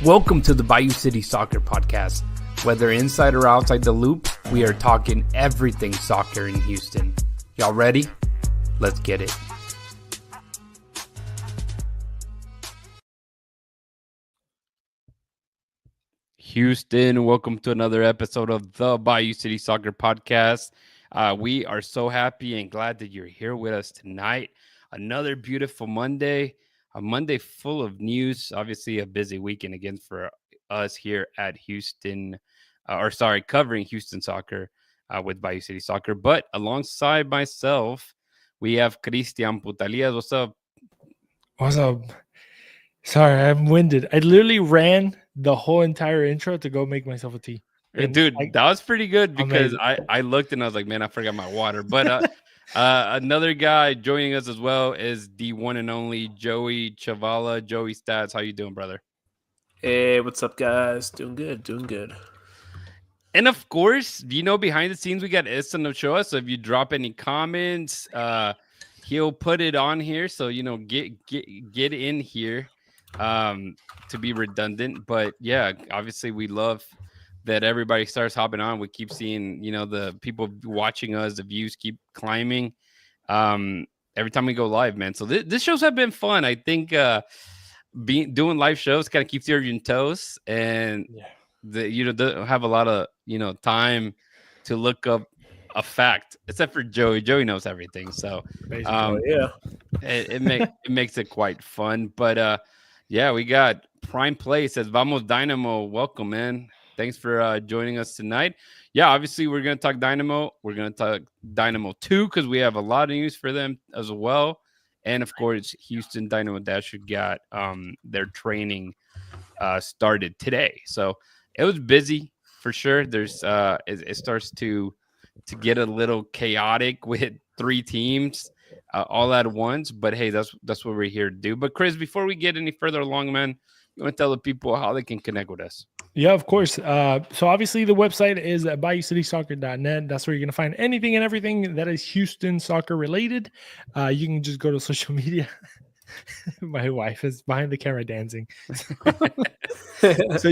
Welcome to the Bayou City Soccer Podcast. Whether inside or outside the loop, we are talking everything soccer in Houston. Y'all ready? Let's get it. Houston, welcome to another episode of the Bayou City Soccer Podcast. We are so happy and glad that you're here with us tonight. Another beautiful Monday, a Monday full of news. Obviously, a busy weekend again for us here at Houston, covering Houston soccer with Bayou City Soccer. But alongside myself, we have Cristian Putalias. What's up? What's up? Sorry, I'm winded. I literally ran the whole entire intro to go make myself a tea. Dude, that was pretty good because I looked and I was like, man, I forgot my water. But another guy joining us as well is the one and only Joey Chavala. Joey Stats, how you doing, brother? Hey, what's up, guys? Doing good. And of course, behind the scenes, we got Easton to show us. So if you drop any comments, he'll put it on here. So, get in here to be redundant. But yeah, obviously we love that everybody starts hopping on. We keep seeing, the people watching us, the views keep climbing every time we go live, man. So this shows have been fun. I think doing live shows kind of keeps you on your toes, and don't have a lot of time to look up a fact, except for Joey. Joey knows everything, so it makes it quite fun. But we got Prime Play says Vamos Dynamo. Welcome, man. Thanks for joining us tonight. Yeah, obviously we're going to talk Dynamo. We're going to talk Dynamo 2 because we have a lot of news for them as well. And, of course, Houston Dynamo Dash got their training started today. So it was busy for sure. There's it starts to get a little chaotic with three teams all at once. But, hey, that's what we're here to do. But, Chris, before we get any further along, man, you want to tell the people how they can connect with us? Yeah, of course. So obviously the website is at BayouCitySoccer.net. That's where you're going to find anything and everything that is Houston soccer related. You can just go to social media. My wife is behind the camera dancing. So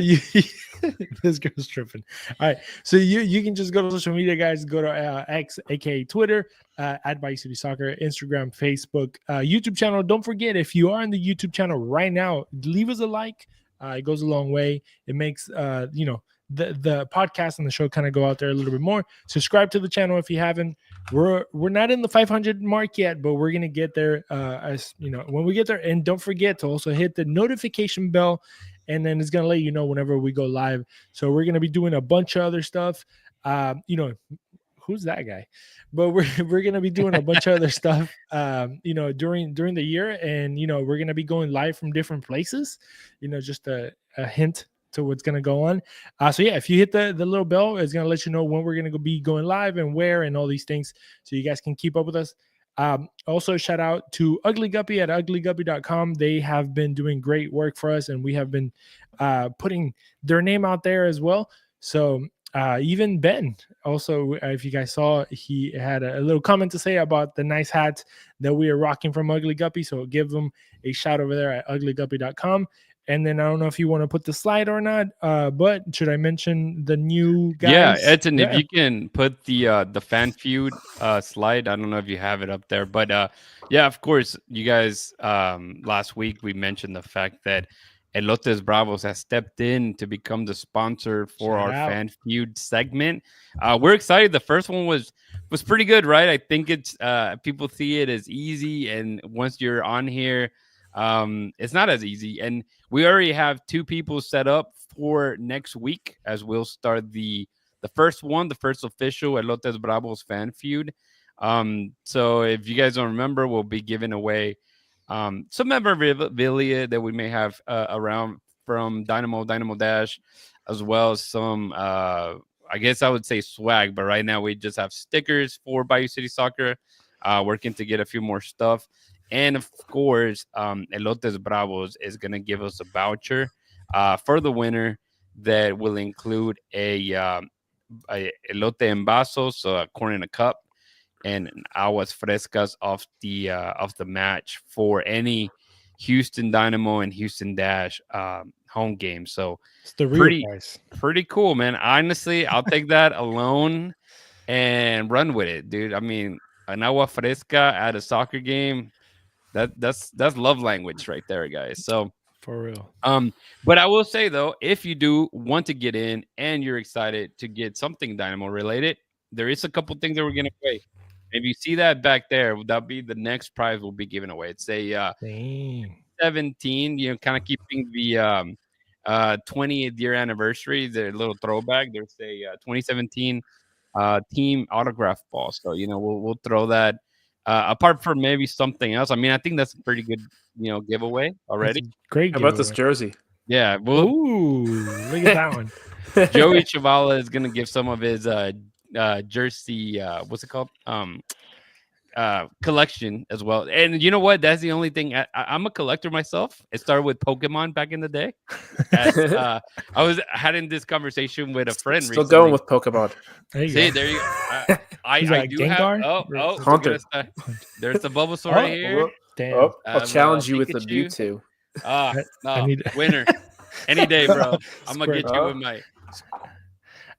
this girl's tripping. All right. So you can just go to social media, guys. Go to X, aka Twitter, at Bayou City Soccer, Instagram, Facebook, YouTube channel. Don't forget, if you are on the YouTube channel right now, leave us a like. It goes a long way. It makes the podcast and the show kind of go out there a little bit more. Subscribe to the channel if you haven't. We're not in the 500 mark yet, but we're gonna get there when we get there. And don't forget to also hit the notification bell, and then it's gonna let you know whenever we go live. So we're gonna be doing a bunch of other stuff. Who's that guy? But we're gonna be doing a bunch of other stuff during the year, and we're gonna be going live from different places. Just a hint to what's gonna go on. So yeah, if you hit the little bell, it's gonna let you know when we're gonna be going live and where and all these things, so you guys can keep up with us. Also, shout out to Ugly Guppy at uglyguppy.com. They have been doing great work for us, and we have been putting their name out there as well. So even Ben, also, if you guys saw, he had a little comment to say about the nice hats that we are rocking from Ugly Guppy. So give them a shout over there at uglyguppy.com. And then I don't know if you want to put the slide or not, but should I mention the new guys? Yeah, Edson, if you can put the fan feud slide. I don't know if you have it up there, but of course, you guys, last week we mentioned the fact that Elotes Bravos has stepped in to become the sponsor for our fan feud segment. We're excited. The first one was pretty good, right? I think it's people see it as easy, and once you're on here, it's not as easy. And we already have two people set up for next week, as we'll start the first official Elotes Bravos fan feud. So if you guys don't remember, we'll be giving away some memorabilia that we may have around from Dynamo Dash, as well as some I guess I would say swag, but right now we just have stickers for Bayou City Soccer, working to get a few more stuff. And of course, Elotes Bravos is going to give us a voucher for the winner that will include a elote en vaso, so a corn in a cup, and aguas frescas of the match for any Houston Dynamo and Houston Dash home game. So It's the real pretty price. pretty cool, man. Honestly, I'll take that alone and run with it, dude. I mean, an agua fresca at a soccer game, that's love language right there, guys. So For real. but I will say though, if you do want to get in and you're excited to get something Dynamo related, there is a couple things that we're gonna away. If you see that back there, that'll be the next prize we'll be giving away. It's a Dang. 17, kind of keeping the 20th year anniversary, the little throwback. There's a 2017 team autograph ball. So we'll throw that. Apart from maybe something else, I mean, I think that's a pretty good giveaway That's already. a great How about this giveaway. jersey? Yeah, well, Ooh, look at that one. Joey Chavala is gonna give some of his jersey what's it called collection as well. And you know what? That's the only thing. I'm a collector myself. It started with Pokemon back in the day. I was having this conversation with a friend Still recently. going with Pokemon. There you See, go. there you go. I Who's I that, do Gengar? have. Oh, Hunter. we're gonna start. There's the Bulbasaur Oh, right here. Damn. Oh, I I'll have, challenge you with the Pikachu. Mewtwo. No, need- winner any day, bro. I'm gonna Square. get you with my.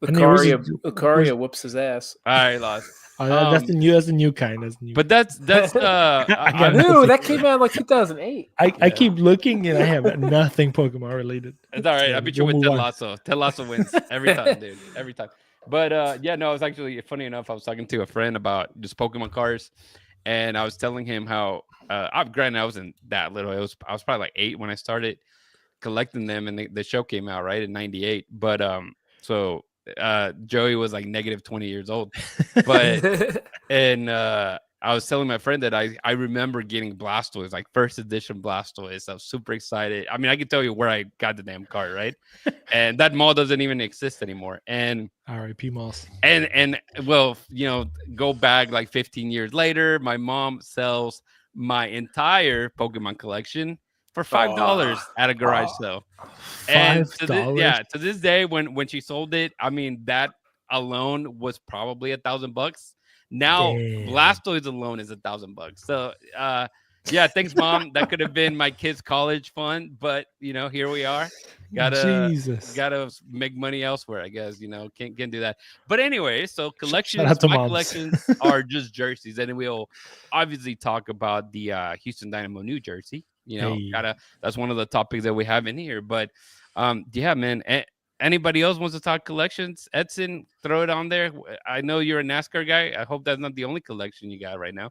Lucario whoops his ass. All right, lost. That's the new. That's the new kind. That's the new. But that's got I'm- nothing. Dude, that came out in like 2008. I keep looking and I have nothing Pokemon related. It's all right. So I beat you we'll with move Ted on. Lasso. Ted Lasso wins every time, dude. Every time. But yeah, no, it was actually funny enough. I was talking to a friend about just Pokemon cards, and I was telling him how granted I wasn't that little. I was probably like 8 when I started collecting them, and the show came out right in '98. But so Joey was like negative 20 years old, but and I was telling my friend that I remember getting Blastoise, like first edition Blastoise. I was super excited. I mean, I can tell you where I got the damn card, right? And that mall doesn't even exist anymore. And R.I.P. Moss. and well, go back like 15 years later, my mom sells my entire Pokemon collection for $5 at a garage sale. And $5. to this day, when she sold it, I mean that alone was probably $1,000. Now Damn. Blastoise alone is $1,000. So yeah, thanks, Mom. That could have been my kids' college fund, but here we are. Gotta make money elsewhere, I guess. Can't do that. But anyway, so collections. out to My moms. collections are just jerseys, and we'll obviously talk about the Houston Dynamo New Jersey. Hey. That's one of the topics that we have in here. But yeah, man. Anybody else wants to talk collections? Edson, throw it on there. I know you're a NASCAR guy. I hope that's not the only collection you got right now.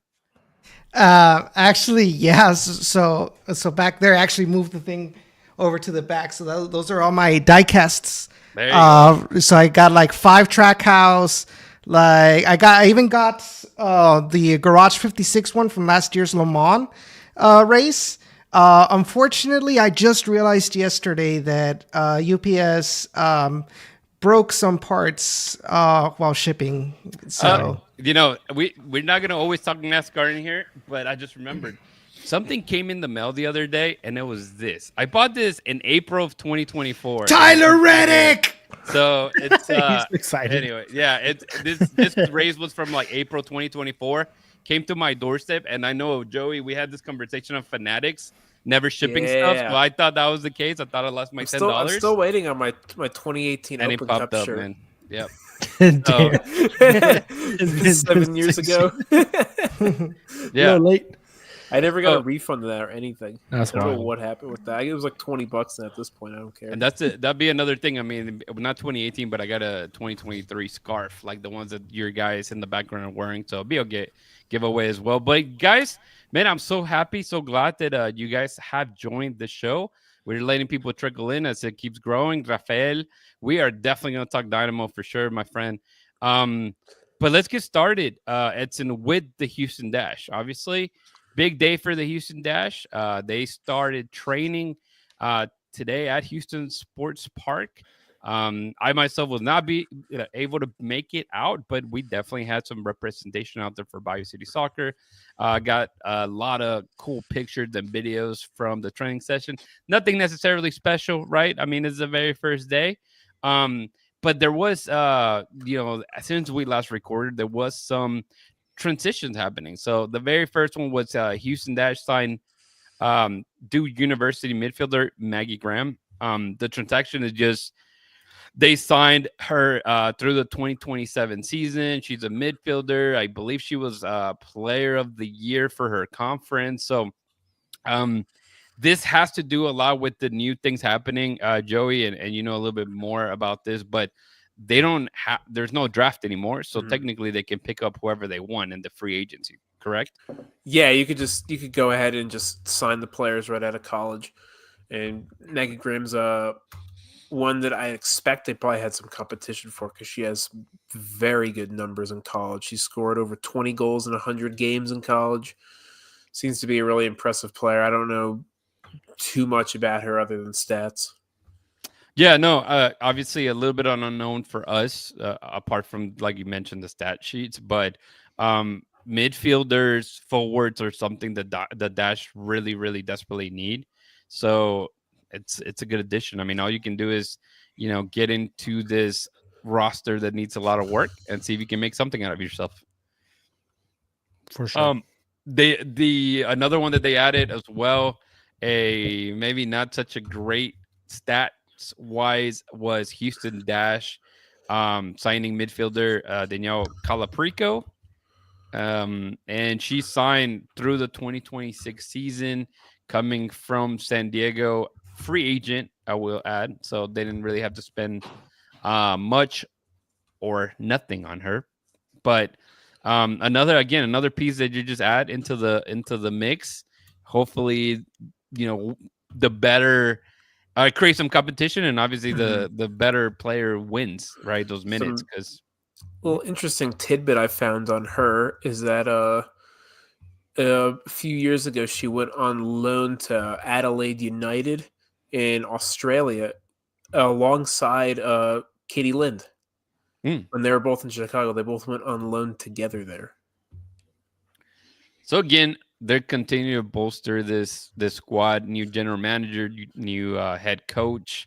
Actually, yeah. So back there, I actually moved the thing over to the back. So those are all my die casts. There you go. So I got like 5 track house. Like I even got the Garage 56 one from last year's Le Mans race. Unfortunately, I just realized yesterday that UPS broke some parts while shipping. So we're not gonna always talk NASCAR in here, but I just remembered something came in the mail the other day, and it was this. I bought this in April of 2024. Tyler Reddick. So it's He's excited. Anyway, yeah, this race was from like April 2024. Came to my doorstep, and I know Joey. We had this conversation of Fanatics never shipping stuff. So I thought that was the case. I thought I lost my $10. I'm still waiting on my 2018 and Open it popped Cup up, shirt. man. Yep. Damn. It's been 7 years ago. Yeah. Little late. I never got a refund of that or anything. That's I don't know wild. what happened with that. It was like $20 at this point. I don't care. And that's it. That'd be another thing. I mean, not 2018, but I got a 2023 scarf, like the ones that your guys in the background are wearing. So it'll be a giveaway as well. But guys, man, I'm so happy, so glad that you guys have joined the show. We're letting people trickle in as it keeps growing. Rafael, we are definitely going to talk Dynamo for sure, my friend. But let's get started, Edson, with the Houston Dash. Obviously, big day for the Houston Dash. They started training today at Houston Sports Park. I myself will not be able to make it out, but we definitely had some representation out there for Bayou City Soccer. Got a lot of cool pictures and videos from the training session. Nothing necessarily special, right? I mean, it's the very first day. But there was, since we last recorded, there was some transitions happening. So the very first one was Houston Dash signed Duke University midfielder Maggie Graham. The transaction is just they signed her through the 2027 season. She's a midfielder. I believe she was player of the year for her conference. So this has to do a lot with the new things happening, Joey, and you know a little bit more about this, but they don't have, there's no draft anymore. So technically they can pick up whoever they want in the free agency, correct? Yeah, you could go ahead and just sign the players right out of college. And Maggie Grimm's one that I expect they probably had some competition for because she has very good numbers in college. She scored over 20 goals in 100 games in college. Seems to be a really impressive player. I don't know too much about her other than stats. Yeah, no, obviously a little bit unknown for us, apart from, like you mentioned, the stat sheets, but midfielders, forwards are something that the Dash really, really desperately need. So it's a good addition. I mean, all you can do is, you know, get into this roster that needs a lot of work and see if you can make something out of yourself. For sure. The another one that they added as well, a maybe not such a great stats wise, was Houston Dash signing midfielder Danielle Calaprico. And she signed through the 2026 season, coming from San Diego, free agent, I will add. So they didn't really have to spend much or nothing on her. But another piece that you just add into the mix. Hopefully, you know, the better create some competition, and obviously the better player wins, right? Those minutes, because little interesting tidbit I found on her is that a few years ago she went on loan to Adelaide United in Australia alongside Katie Lind. When they were both in Chicago, they both went on loan together there. So again, they're continuing to bolster this squad. New general manager, new head coach,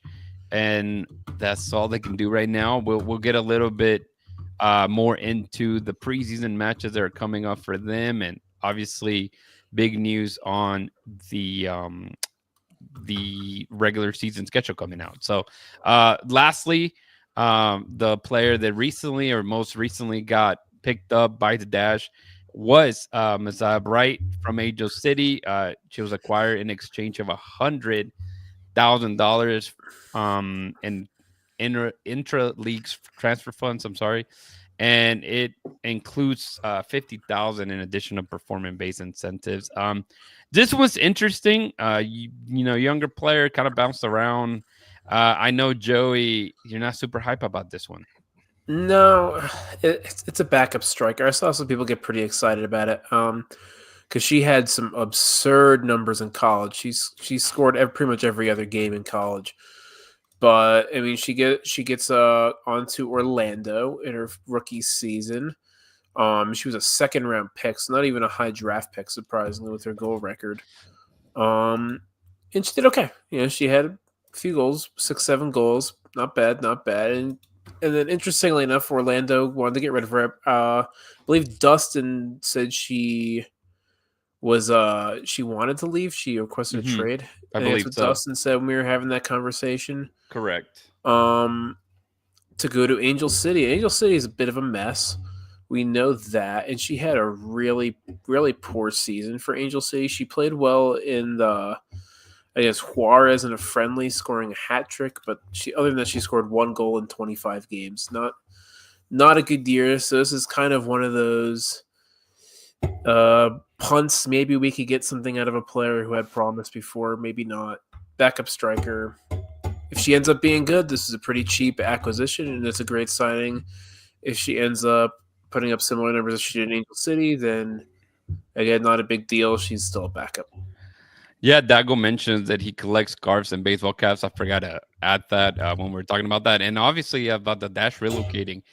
and that's all they can do right now. We'll get a little bit more into the preseason matches that are coming up for them, and obviously big news on the regular season schedule coming out. So lastly, the player that most recently got picked up by the Dash was Messiah Bright from Angel City. She was acquired in exchange of $100,000 in intra-league transfer funds. I'm sorry. And it includes $50,000 in addition of performance-based incentives. This was interesting. You know, younger player, kind of bounced around. I know, Joey, you're not super hype about this one. No, it's a backup striker. I saw some people get pretty excited about it because she had some absurd numbers in college. She scored pretty much every other game in college. But I mean, she gets onto Orlando in her rookie season. She was a second round pick, so not even a high draft pick, surprisingly, with her goal record. And she did okay. You know, she had a few goals, 6-7 goals, not bad. And then, interestingly enough, Orlando wanted to get rid of her. I believe Dustin said she wanted to leave. She requested a trade. I believe that's what so. Dustin said when we were having that conversation. Correct. To go to Angel City. Angel City is a bit of a mess. We know that. And she had a really, really poor season for Angel City. She played well in against Juarez in a friendly, scoring a hat trick, but other than that, she scored 1 goal in 25 games. Not a good year. So this is kind of one of those punts. Maybe we could get something out of a player who had promise before, maybe not. Backup striker. If she ends up being good, this is a pretty cheap acquisition, and it's a great signing. If she ends up putting up similar numbers as she did in Angel City, then again, not a big deal. She's still a backup. Yeah, Dago mentions that he collects scarves and baseball caps. I forgot to add that when we were talking about that. And obviously about the Dash relocating.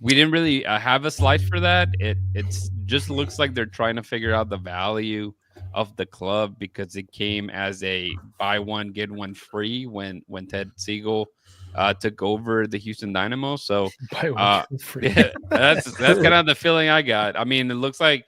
We didn't really have a slide for that. It's just looks like they're trying to figure out the value of the club because it came as a buy one, get one free when Ted Siegel took over the Houston Dynamo. So Buy one, free. yeah, that's kind of the feeling I got. I mean, it looks like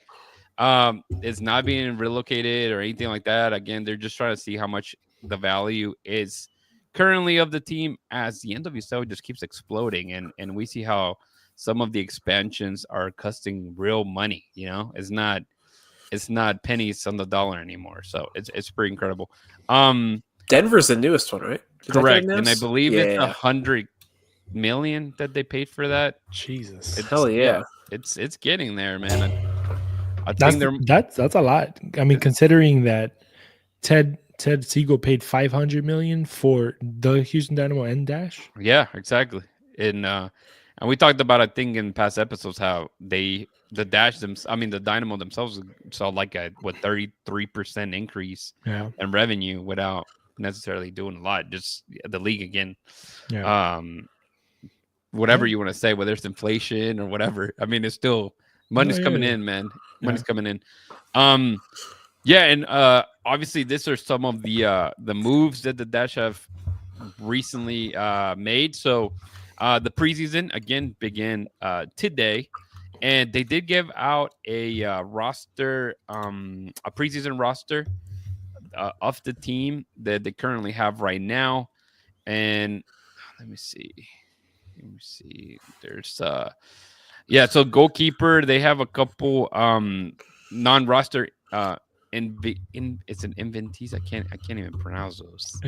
it's not being relocated or anything like that. Again, they're just trying to see how much the value is currently of the team, as the NWSL just keeps exploding, and we see how some of the expansions are costing real money. It's not pennies on the dollar anymore. So it's pretty incredible. Denver's the newest one, right? Did that get Correct, and I announced? believe it's Yeah. 100 million that they paid for that. Jesus. Hell yeah. It's getting there, man. I That's think they're that's a lot. I mean, considering that Ted Siegel paid $500 million for the Houston Dynamo and Dash. yeah, exactly. And we talked about, I think, in past episodes how the Dynamo themselves saw like a 33% increase in revenue without necessarily doing a lot. Just the league again. Yeah. Whatever you want to say, whether it's inflation or whatever. I mean, it's still money's coming in, man. Money's coming in. Yeah, and obviously, these are some of the moves that the Dash have recently made. So the preseason again began today, and they did give out a roster, a preseason roster of the team that they currently have right now. And let me see. There's so goalkeeper. They have a couple non-roster it's an inventees. I can't even pronounce those.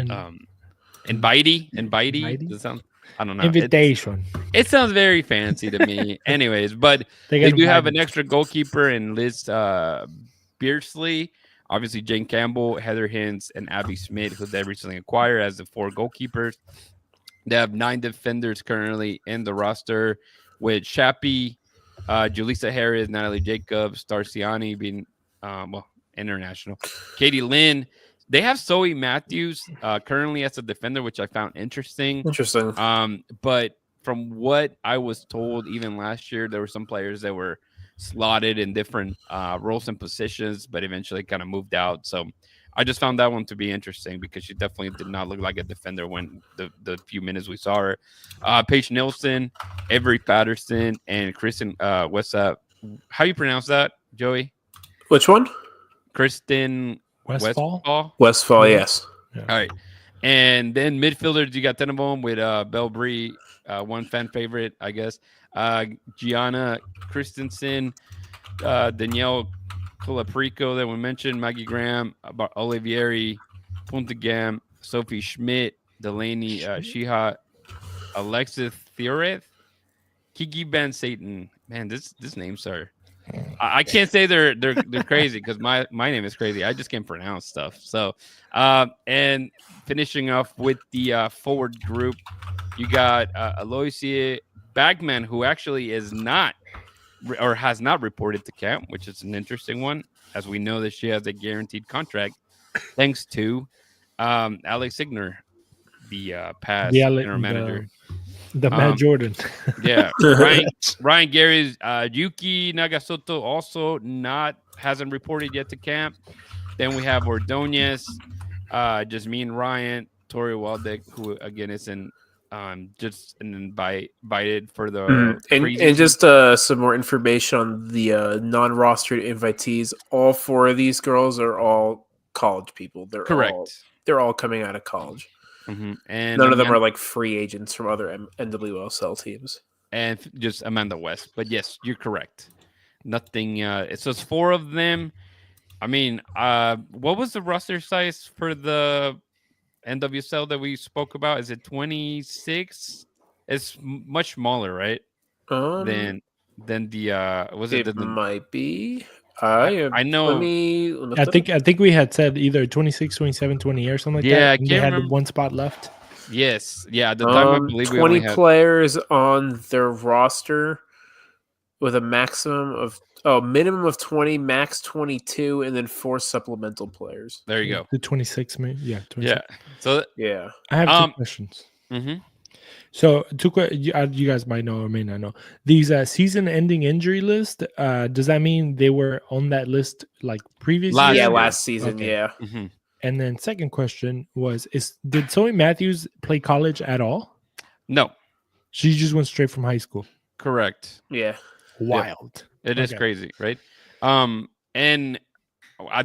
Invitee. Does sound, I don't know. Invitation. It sounds very fancy to me. Anyways, but they do have an extra goalkeeper in Liz Beardsley. Obviously, Jane Campbell, Heather Hintz, and Abby Smith, who they recently acquired as the 4 goalkeepers. They have 9 defenders currently in the roster, with Shappy, Julissa Harris, Natalie Jacobs, Starciani being international. Katie Lynn. They have Zoe Matthews currently as a defender, which I found interesting. But from what I was told, even last year, there were some players that were slotted in different roles and positions, but eventually kind of moved out. So I just found that one to be interesting because she definitely did not look like a defender when the few minutes we saw her. Paige Nilsson, Avery Patterson, and Kristen how you pronounce that, Joey? Which one? Kristen Westfall? Westfall, yes. Yeah. All right. And then midfielders, you got 10 of them with Belle Brie, one fan favorite, I guess. Gianna Christensen, Danielle Colaprico that we mentioned, Maggie Graham, Olivieri, Puntagam, Sophie Schmidt, Delaney Shiha, Alexis Theoreth, Kiki Van Satan. Man, this names are. I can't say they're crazy because my name is crazy. I just can't pronounce stuff. So, and finishing off with the forward group, you got Aloysia Bagman, who actually is not or has not reported to camp, which is an interesting one, as we know that she has a guaranteed contract thanks to Alex Signer, the past general manager. The Matt Jordan. Yeah. Ryan Gary's Yuki Nagasoto also hasn't reported yet to camp. Then we have Ordonez, just me and Ryan, Tori Waldeck, who again is just invited for the and just some more information on the non-rostered invitees. All 4 of these girls are all college people. They're correct. They're all coming out of college. Mm-hmm. And none of them are like free agents from other NWSL teams. And just Amanda West. But yes, you're correct. Nothing. It says 4 of them. I mean, what was the roster size for the NWSL that we spoke about? Is it 26? It's much smaller, right? Than the was it? It might be. I know. I think we had said either 26, 27, 28 or something like that. Yeah, they had 1 spot left. Yes. Yeah. At the time, I believe 20 players on their roster with a minimum of 20, max 22, and then 4 supplemental players. There you go. The 26, maybe. Yeah. 26. Yeah. So yeah, I have 2 questions. Mm-hmm. So, you guys might know or may not know these season-ending injury list. Does that mean they were on that list like previously? Last season. Okay. Yeah. Mm-hmm. And then second question was: did Zoe Matthews play college at all? No, she just went straight from high school. Correct. Yeah. Wild. It is crazy, right? And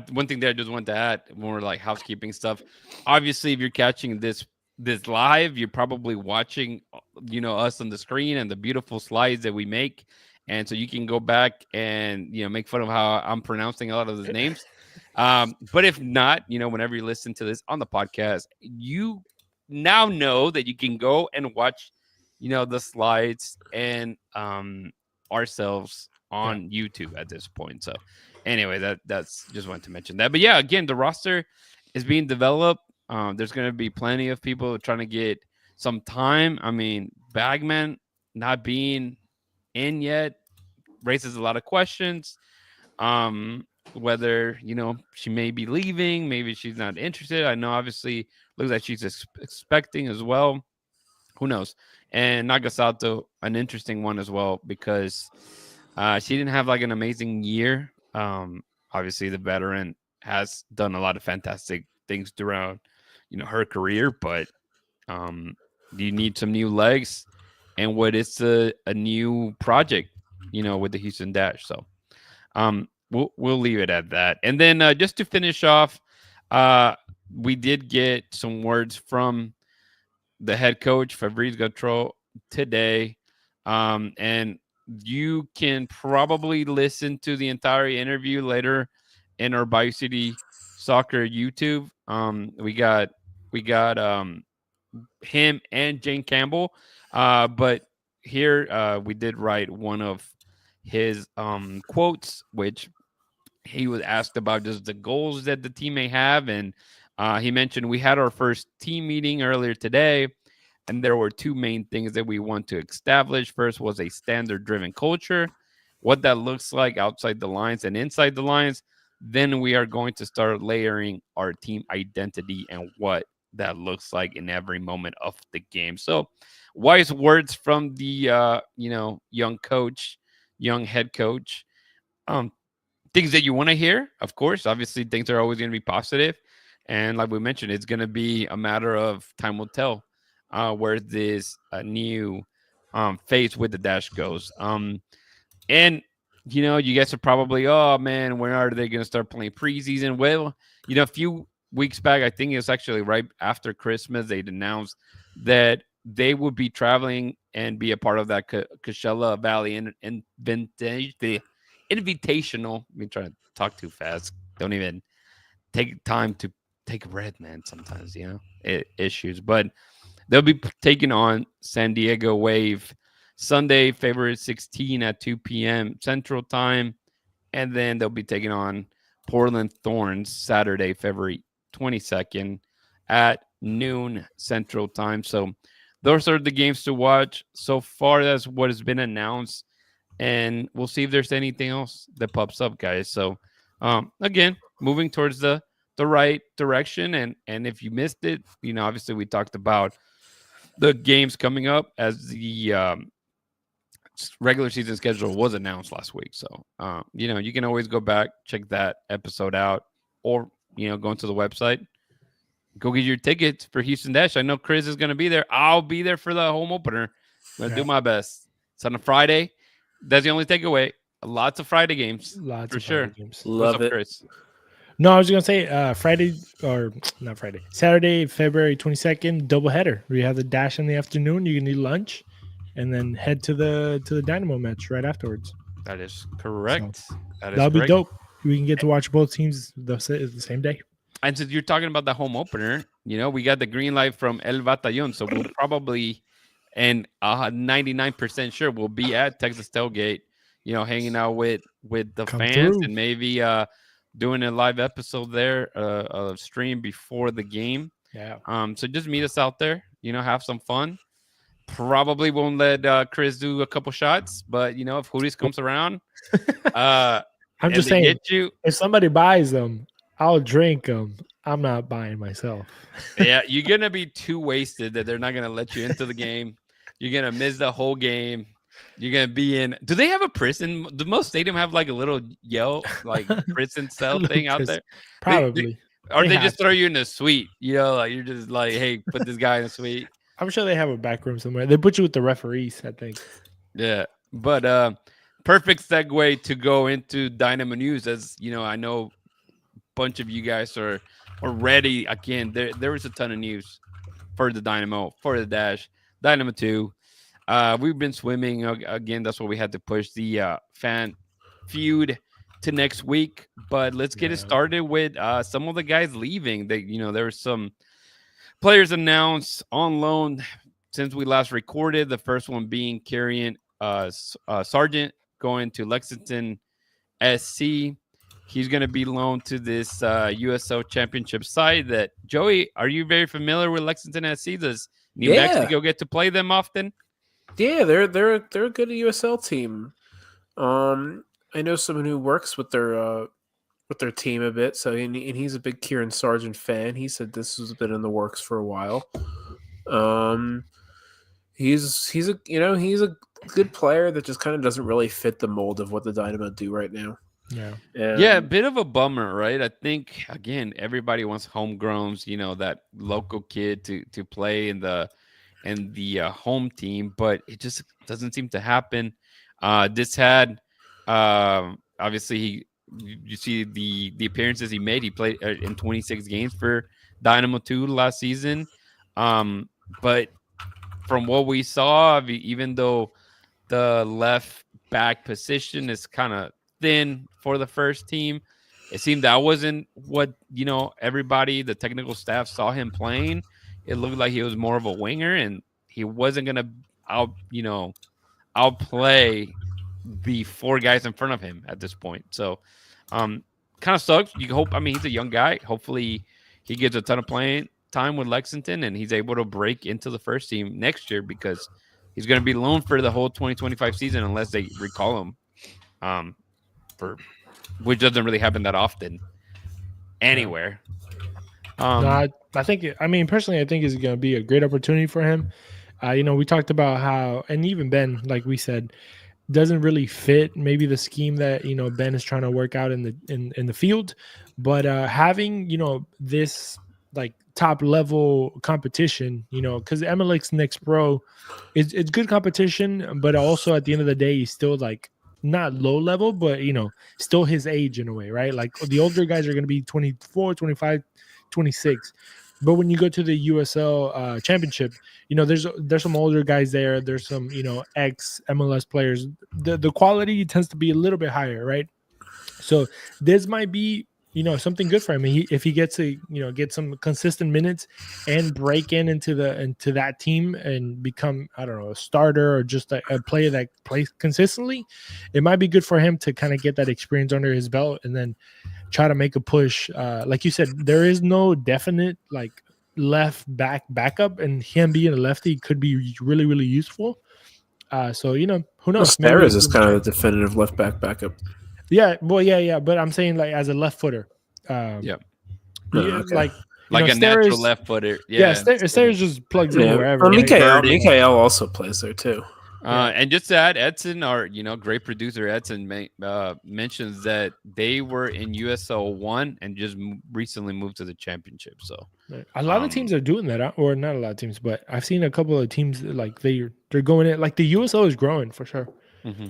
one thing that I just want to add, more like housekeeping stuff. Obviously, if you're catching this this live, you're probably watching, us on the screen and the beautiful slides that we make. And so you can go back and, make fun of how I'm pronouncing a lot of those names. But if not, whenever you listen to this on the podcast, you now know that you can go and watch, the slides and ourselves on YouTube at this point. So anyway, that's just wanted to mention that. But yeah, again, the roster is being developed. There's going to be plenty of people trying to get some time. I mean, Bagman not being in yet raises a lot of questions. Whether, she may be leaving, maybe she's not interested. I know, obviously, looks like she's expecting as well. Who knows? And Nagasato, an interesting one as well, because she didn't have like an amazing year. Obviously, the veteran has done a lot of fantastic things throughout, her career, but you need some new legs, and what is a new project, with the Houston Dash. So we'll leave it at that. And then just to finish off, we did get some words from the head coach, Fabrice Gautreau, today. And you can probably listen to the entire interview later in our Bayou City Soccer YouTube. We got him and Jane Campbell. But here we did write one of his quotes, which he was asked about just the goals that the team may have. And he mentioned, we had our first team meeting earlier today, and there were two main things that we want to establish. First was a standard-driven culture, what that looks like outside the lines and inside the lines. Then we are going to start layering our team identity and what that looks like in every moment of the game. So wise words from the young coach, young head coach. Things that you want to hear, of course. Obviously, things are always going to be positive. And like we mentioned, it's going to be a matter of time will tell where this new phase with the Dash goes. And, you guys are probably, oh, man, when are they going to start playing preseason? Well, a few weeks back, I think it was actually right after Christmas, they'd announced that they would be traveling and be a part of that Coachella Valley and vintage, the invitational. Let me try to talk too fast. Don't even take time to take a breath, man. Sometimes, issues. But they'll be taking on San Diego Wave Sunday, February 16 at 2 p.m. Central Time. And then they'll be taking on Portland Thorns Saturday, February 22nd at noon Central Time. So those are the games to watch. So far, that's what has been announced. And we'll see if there's anything else that pops up, guys. So, again, moving towards the right direction. And if you missed it, obviously we talked about the games coming up as the regular season schedule was announced last week. So, you can always go back, check that episode out, or, go into the website, go get your tickets for Houston Dash. I know Chris is going to be there. I'll be there for the home opener. I'm going to do my best. It's on a Friday. That's the only takeaway. Lots of Friday games. Lots for of sure. Friday games. Love it. Chris? No, I was going to say Friday, or not Friday, Saturday, February 22nd, doubleheader. We have the Dash in the afternoon. You can eat lunch and then head to the Dynamo match right afterwards. That is correct. So, That'll be dope. We can get to watch both teams the same day. And since you're talking about the home opener, we got the green light from El Batallon. So we'll probably, and 99% sure, we'll be at Texas Tailgate, hanging out with the fans and maybe doing a live episode there, a stream before the game. Yeah. So just meet us out there, have some fun. Probably won't let Chris do a couple shots, but if Hoodies comes around, I'm just saying, if somebody buys them, I'll drink them. I'm not buying myself. Yeah, you're gonna be too wasted that they're not gonna let you into the game. You're gonna miss the whole game. You're gonna be in. Do they have a prison? Do most stadium have like a little like prison cell thing out there? Probably. Or they just throw you in a suite. Like you're just like, hey, put this guy in a suite. I'm sure they have a back room somewhere. They put you with the referees, I think. Yeah, but perfect segue to go into Dynamo News. As I know a bunch of you guys are ready. Again, there was a ton of news for the Dynamo, for the Dash, Dynamo 2. We've been swimming again. That's what we had to push the fan feud to next week. But let's get it started with some of the guys leaving. There were some players announced on loan since we last recorded. The first one being Carrion Sargent going to Lexington SC. He's going to be loaned to this USL Championship side. That Joey, are you very familiar with Lexington SC? Does New Mexico get to play them often? Yeah, they're a good USL team. I know someone who works with their team a bit, so and he's a big Kieran Sargent fan. He said this has been in the works for a while. He's a good player that just kind of doesn't really fit the mold of what the Dynamo do right now. Yeah, a bit of a bummer, right? I think again, everybody wants homegrowns, that local kid to play in the home team, but it just doesn't seem to happen. This had obviously you see the appearances he made. He played in 26 games for Dynamo 2 last season, but from what we saw, even though the left back position is kind of thin for the first team, it seemed that wasn't what everybody, the technical staff, saw him playing. It looked like he was more of a winger, and he wasn't gonna outplay the four guys in front of him at this point. So kind of sucks. You hope, he's a young guy. Hopefully he gets a ton of playing time with Lexington and he's able to break into the first team next year, because he's going to be loaned for the whole 2025 season unless they recall him, which doesn't really happen that often anywhere. I think, personally, I think it's going to be a great opportunity for him. We talked about how, and even Ben, like we said, doesn't really fit maybe the scheme that Ben is trying to work out in the field, but having this like top level competition, because MLX Next Pro, it's good competition, but also at the end of the day, he's still like not low level, but still his age in a way, right? Like the older guys are going to be 24, 25, 26. But when you go to the USL championship, there's some older guys there. There's some, ex MLS players. The quality tends to be a little bit higher, right? So this might be, something good for him. If he gets to, get some consistent minutes and break into that team and become, I don't know, a starter or just a player that plays consistently, it might be good for him to kind of get that experience under his belt and then try to make a push. Like you said, there is no definite like left backup, and him being a lefty could be really, really useful. So who knows? Speras is kind of the definitive left back backup. Yeah, well, yeah, but I'm saying like as a left footer. Okay. Like a natural left footer. Yeah, Steres just plugs in wherever. Mikael also plays there too. And just to add, Edson, our great producer Edson mentions that they were in USL 1 and just recently moved to the championship. So a lot of teams are doing that, or not a lot of teams, but I've seen a couple of teams like they're going in. Like the USL is growing for sure. Mm-hmm.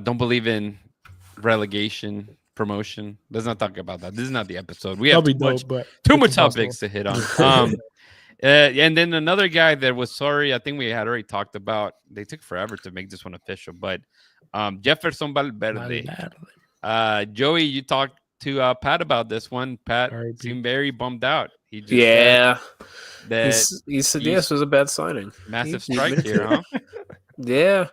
Don't believe in relegation, promotion. Let's not talk about that. This is not the episode. We have too much topics to hit on. And then another guy that was sorry, I think we had already talked about. They took forever to make this one official, but Jefferson Valverde. Joey, you talked to Pat about this one. Pat seemed very bummed out. He just he said yes, it was a bad signing. Massive strike here, huh? Yeah.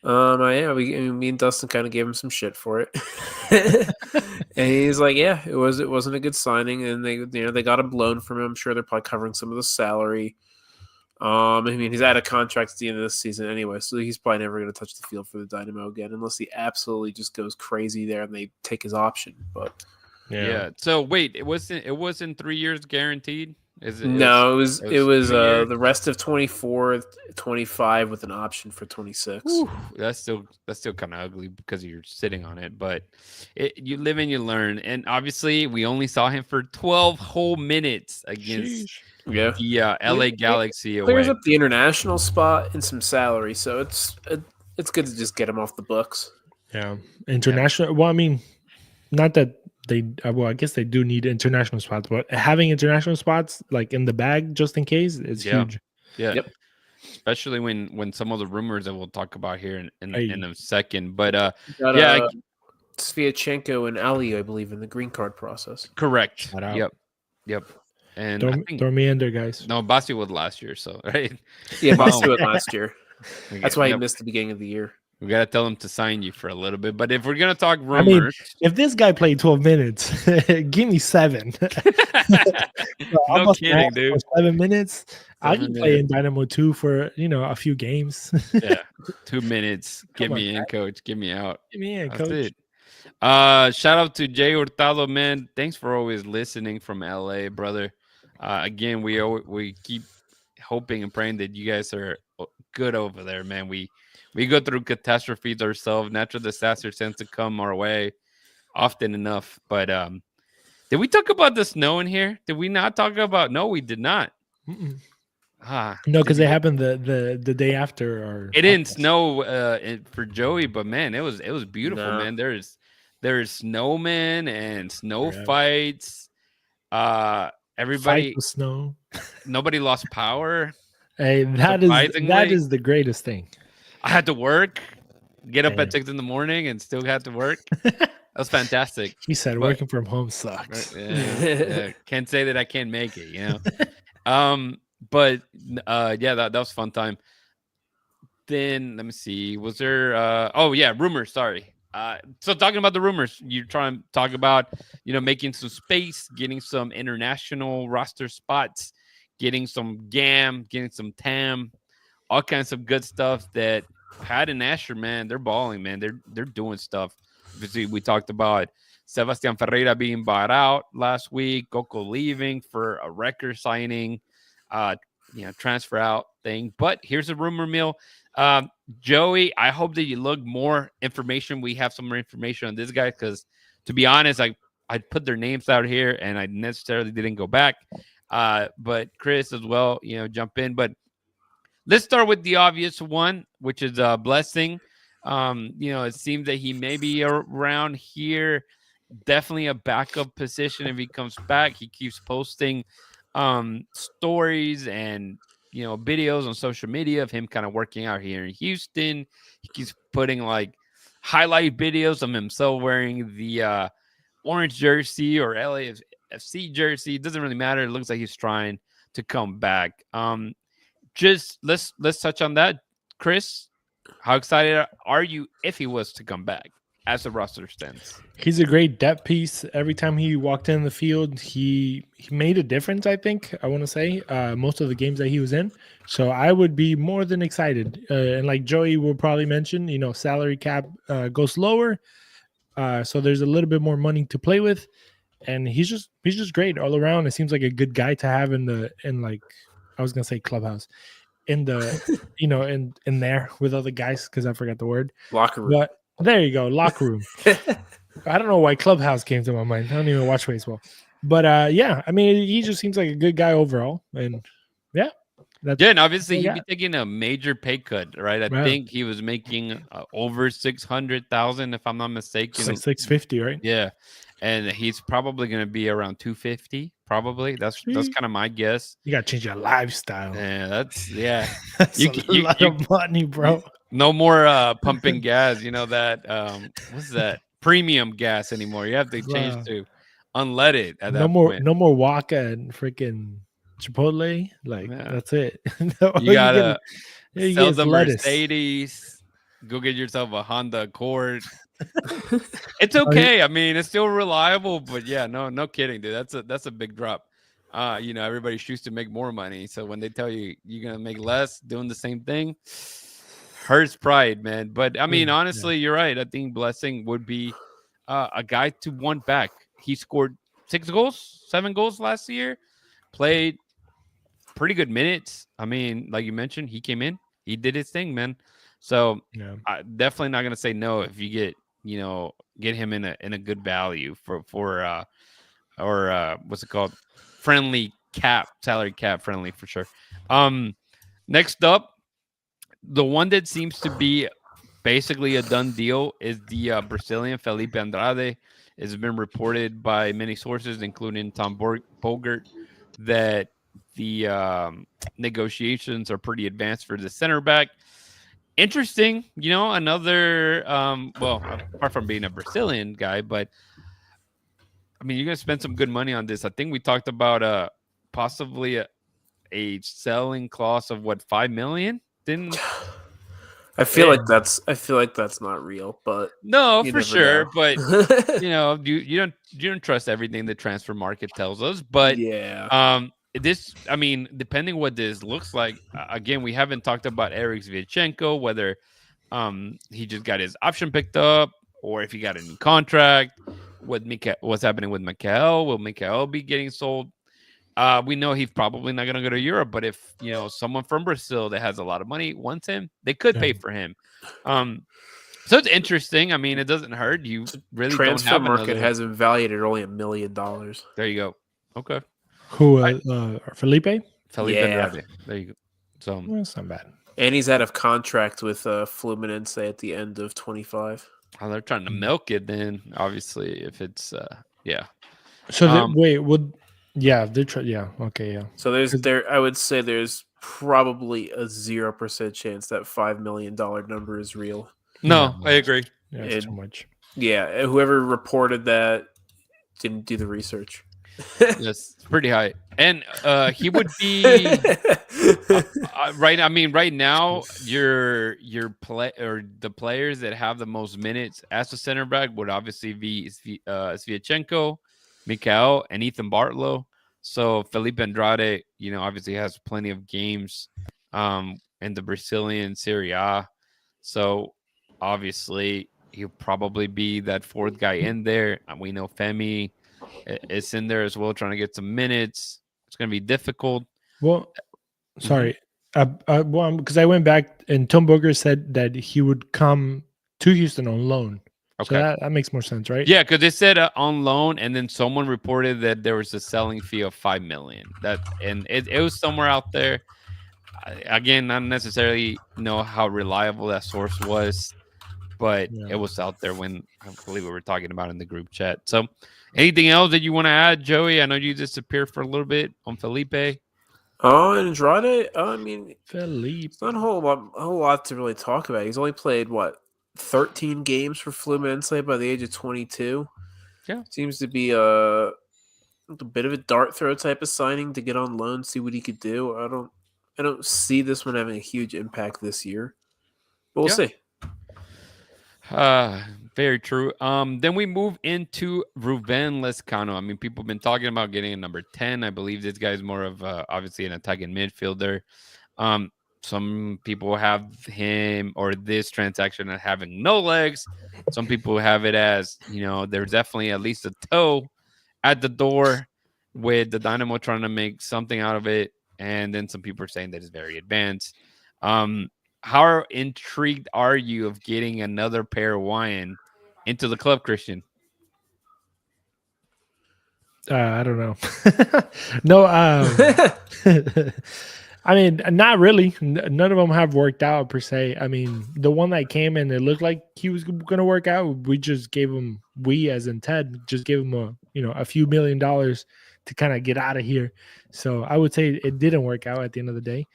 Me and Dustin kind of gave him some shit for it, and he's like, "Yeah, it wasn't a good signing." And they got him loan from him. I'm sure they're probably covering some of the salary. He's out of contract at the end of this season anyway, so he's probably never going to touch the field for the Dynamo again, unless he absolutely just goes crazy there and they take his option. But yeah. So wait, it wasn't 3 years guaranteed. It was the rest of 24, 25 with an option for 26. Whew, that's still kind of ugly because you're sitting on it, but you live and you learn. And obviously, we only saw him for 12 whole minutes against the LA Galaxy. Clears up the international spot and some salary, so it's good to just get him off the books. Yeah, international. Well, not that I guess they do need international spots, but having international spots like in the bag just in case is huge. Yeah. Yep. Especially when some of the rumors that we'll talk about here in Hey. a second. But Got, yeah, Sviatchenko and Ali, I believe, in the green card process. correct. Shout out. Yep. And Throw, I think throw me in there, guys. no, Basti was last year, so right. Yeah, Basti went last year. Okay, That's why he yep. missed the beginning of the year. We gotta tell him to sign you for a little bit. But if we're gonna talk I mean, rumors, if this guy played 12 minutes, give me 7. no kidding, dude. 7 minutes. I 7 can play in minutes. Dynamo 2 for a few games. Yeah, 2 minutes. Get Come me on, in, coach. Get me out. Give me in, That's coach. it. Shout out to Jay Hurtado, man. Thanks for always listening from LA, brother. Again, we keep hoping and praying that you guys are good over there, man. We go through catastrophes ourselves. Natural disasters tend to come our way often enough. But did we talk about the snow in here? Did we not talk about? No, we did not. Mm-mm. Ah, No, because did it you- happened the day after. Our It didn't podcast. snow for Joey, but man, it was beautiful, No. man. There's snowmen and snow Yeah. fights. Fight Everybody, the snow. nobody lost power. Hey, that is Surprisingly. the greatest thing. I had to work, get up Yeah. at 6 a.m. and still had to work. That was fantastic. He said But- working from home sucks. Yeah. Can't say that I can't make it, But yeah, that was a fun time. Then let me see. Was there rumors, sorry. So talking about the rumors, you're trying to talk about, making some space, getting some international roster spots, getting some GAM, getting some TAM, all kinds of good stuff that Pat and Asher, man, they're balling, man. They're doing stuff. Obviously, we talked about Sebastian Ferreira being bought out last week, Coco leaving for a record signing, transfer out thing. But here's a rumor mill. Joey, I hope that you look more information. We have some more information on this guy because, to be honest, I put their names out here and I necessarily didn't go back. But Chris as well, jump in. But let's start with the obvious one, which is Blessing. It seems that he may be around here. Definitely a backup position if he comes back. He keeps posting stories and videos on social media of him kind of working out here in Houston. He keeps putting like highlight videos of himself wearing the orange jersey or LAFC jersey. It doesn't really matter. It looks like he's trying to come back. Just let's touch on that. Chris, how excited are you if he was to come back as the roster stands? He's a great depth piece. Every time he walked in the field, he made a difference, I think. I want to say most of the games that he was in. So I would be more than excited. And like Joey will probably mention, salary cap goes lower. So there's a little bit more money to play with. And he's just great all around. It seems like a good guy to have in I was gonna say clubhouse. In the in there with other guys because I forgot the word. Locker room. But there you go, locker room. I don't know why clubhouse came to my mind. I don't even watch baseball. But yeah, I mean, he just seems like a good guy overall. And yeah. And obviously he'd yeah. be taking a major pay cut, right? I Right. think he was making over 600,000 if I'm not mistaken. It's like 650, right? Yeah. And he's probably going to be around 250 probably. That's kind of my guess. You gotta change your lifestyle. That's That's You- a you- lot you- of money, bro. No more pumping gas, that what's that? Premium gas anymore. You have to change Wow. to unleaded at that No more, point. no more Waka and freaking Chipotle. Like Yeah. that's it. No, You gotta you sell get the lettuce. Mercedes. Go get yourself a Honda Accord. It's okay. I mean, it's still reliable, but yeah, no kidding, dude. That's a big drop. Everybody shoots to make more money. So when they tell you you're gonna make less doing the same thing, hurts pride, man. But I mean, Yeah. honestly, you're right. I think Blessing would be a guy to want back. He scored 7 goals last year, played pretty good minutes. I mean, like you mentioned, he came in, he did his thing, man. So Yeah. I'm definitely not gonna say no if you get him in a good value for what's it called, friendly cap, salary cap friendly for sure. Next up, the one that seems to be basically a done deal is the Brazilian Felipe Andrade. It's been reported by many sources, including Tom Bogert, that the negotiations are pretty advanced for the center back. Interesting, another well, apart from being a Brazilian guy, but I mean, you're gonna spend some good money on this. I think we talked about possibly a selling clause of what, 5 million? Didn't I feel like that's not real, but No, you for never sure, know. but you don't trust everything the transfer market tells us, but Yeah. this, I mean, depending what this looks like, again, we haven't talked about Eric Sviatchenko, whether he just got his option picked up or if he got a new contract. What's happening with Mikael? Will Mikael be getting sold? We know he's probably not going to go to Europe, but if someone from Brazil that has a lot of money wants him, they could pay for him. So it's interesting. I mean, it doesn't hurt. You really don't Transfer have market another. has been valued at only $1 million. There you go. Okay, Who? Felipe? Felipe Yeah. Andrade. There you go. So Well, that's not bad. And he's out of contract with Fluminense at the end of 25. they're trying to milk it. Then obviously, if it's yeah. So wait, yeah, okay, yeah. So I would say there's probably a 0% chance that $5 million number is real. No, I agree. Yeah, it's too much. Yeah, whoever reported that didn't do the research. Yes, it's pretty high, and he would be right. I mean, right now, your play or the players that have the most minutes as a center back would obviously be Sviatchenko, Mikael, and Ethan Bartlow. So Felipe Andrade, obviously has plenty of games in the Brazilian Serie A. So obviously he'll probably be that fourth guy in there. We know Femi is in there as well, trying to get some minutes. It's going to be difficult. Well, sorry. Well, because I went back and Tom Booker said that he would come to Houston on loan. Okay. So that makes more sense, right? Yeah, because they said on loan, and then someone reported that there was a selling fee of $5 million. And it was somewhere out there. Again, not necessarily know how reliable that source was, but it was out there when I believe we were talking about in the group chat. So, anything else that you want to add, Joey? I know you disappeared for a little bit on Felipe. Oh, and Andrade. I mean, Felipe. It's not a whole lot to really talk about. He's only played 13 games for Fluminense by the age of 22. Yeah, seems to be a bit of a dart throw type of signing to get on loan, see what he could do. I don't see this one having a huge impact this year, but we'll see. Very true. Then we move into Ruben Lescano. I mean, people have been talking about getting a number 10. I believe this guy is more of obviously an attacking midfielder. Some people have him or this transaction as having no legs. Some people have it as, there's definitely at least a toe at the door with the Dynamo trying to make something out of it. And then some people are saying that it's very advanced. How intrigued are you of getting another Paraguayan into the club, Christian? I don't know. No, I mean, not really. None of them have worked out per se. I mean, the one that came in, it looked like he was going to work out. We just gave him, as in Ted, just gave him a few $1 million to kind of get out of here. So I would say it didn't work out at the end of the day.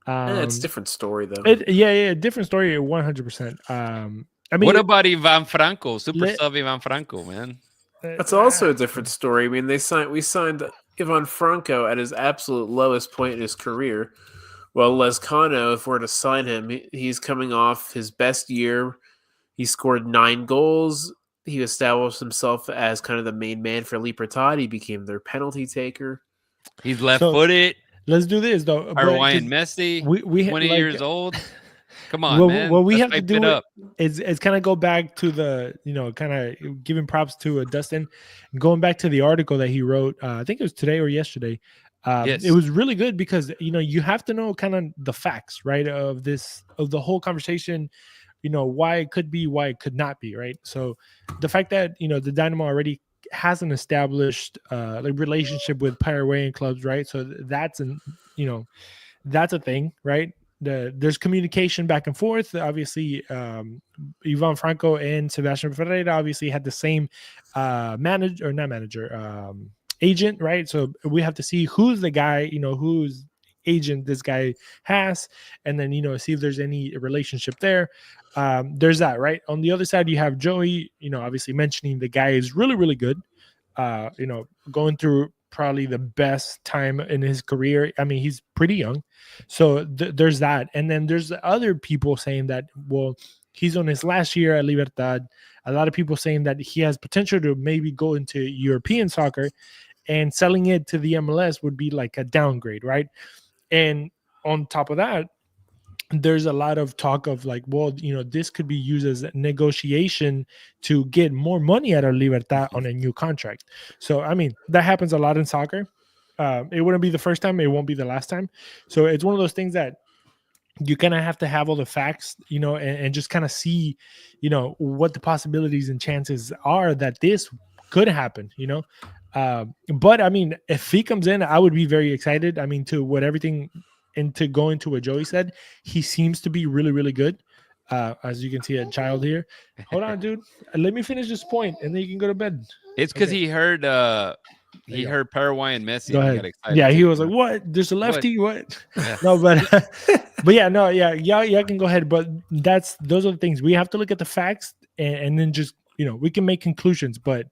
It's a different story though. Different story, 100%. I mean, what about Ivan Franco, super sub Ivan Franco, man? That's also a different story. I mean, we signed Ivan Franco at his absolute lowest point in his career. Well, Lescano, if we're to sign him, he's coming off his best year. He scored 9 goals. He established himself as kind of the main man for Libertad. He became their penalty taker. He's left-footed. Let's do this though. Paraguayan Messi, we 20 years old. Come on, man. What we have to do is kind of go back to the, kind of giving props to Dustin, going back to the article that he wrote. I think it was today or yesterday. Yes. It was really good because, you have to know kind of the facts, right, of the whole conversation, why it could be, why it could not be, right? So the fact that, the Dynamo already has an established relationship with Paraguayan clubs, right? So that's a thing, right? there's communication back and forth. Obviously, Ivan Franco and Sebastian Ferreira obviously had the same agent, right? So we have to see who's the guy, who's agent this guy has, and then see if there's any relationship there. There's that, right? On the other side, you have Joey, obviously mentioning the guy is really, really good. Going through probably the best time in his career. I mean, he's pretty young, so there's that. And then there's other people saying that, well, he's on his last year at Libertad. A lot of people saying that he has potential to maybe go into European soccer, and selling it to the MLS would be like a downgrade, right? And on top of that, there's a lot of talk of like, well, this could be used as a negotiation to get more money out of Libertad on a new contract. So, I mean, that happens a lot in soccer. It wouldn't be the first time. It won't be the last time. So it's one of those things that you kind of have to have all the facts, and just kind of see, what the possibilities and chances are that this could happen, but I mean, if he comes in, I would be very excited. I mean, to what everything and to go into what Joey said, he seems to be really, really good. As you can see, a child here. Hold on, dude. Let me finish this point, and then you can go to bed. It's because he heard Paraguay and Messi. Go and ahead. he got excited Yeah, he too, was like, "What? There's a lefty? What?" Yeah. No, but but yeah, no, yeah, y'all can go ahead. But those are the things we have to look at the facts, and then just we can make conclusions, but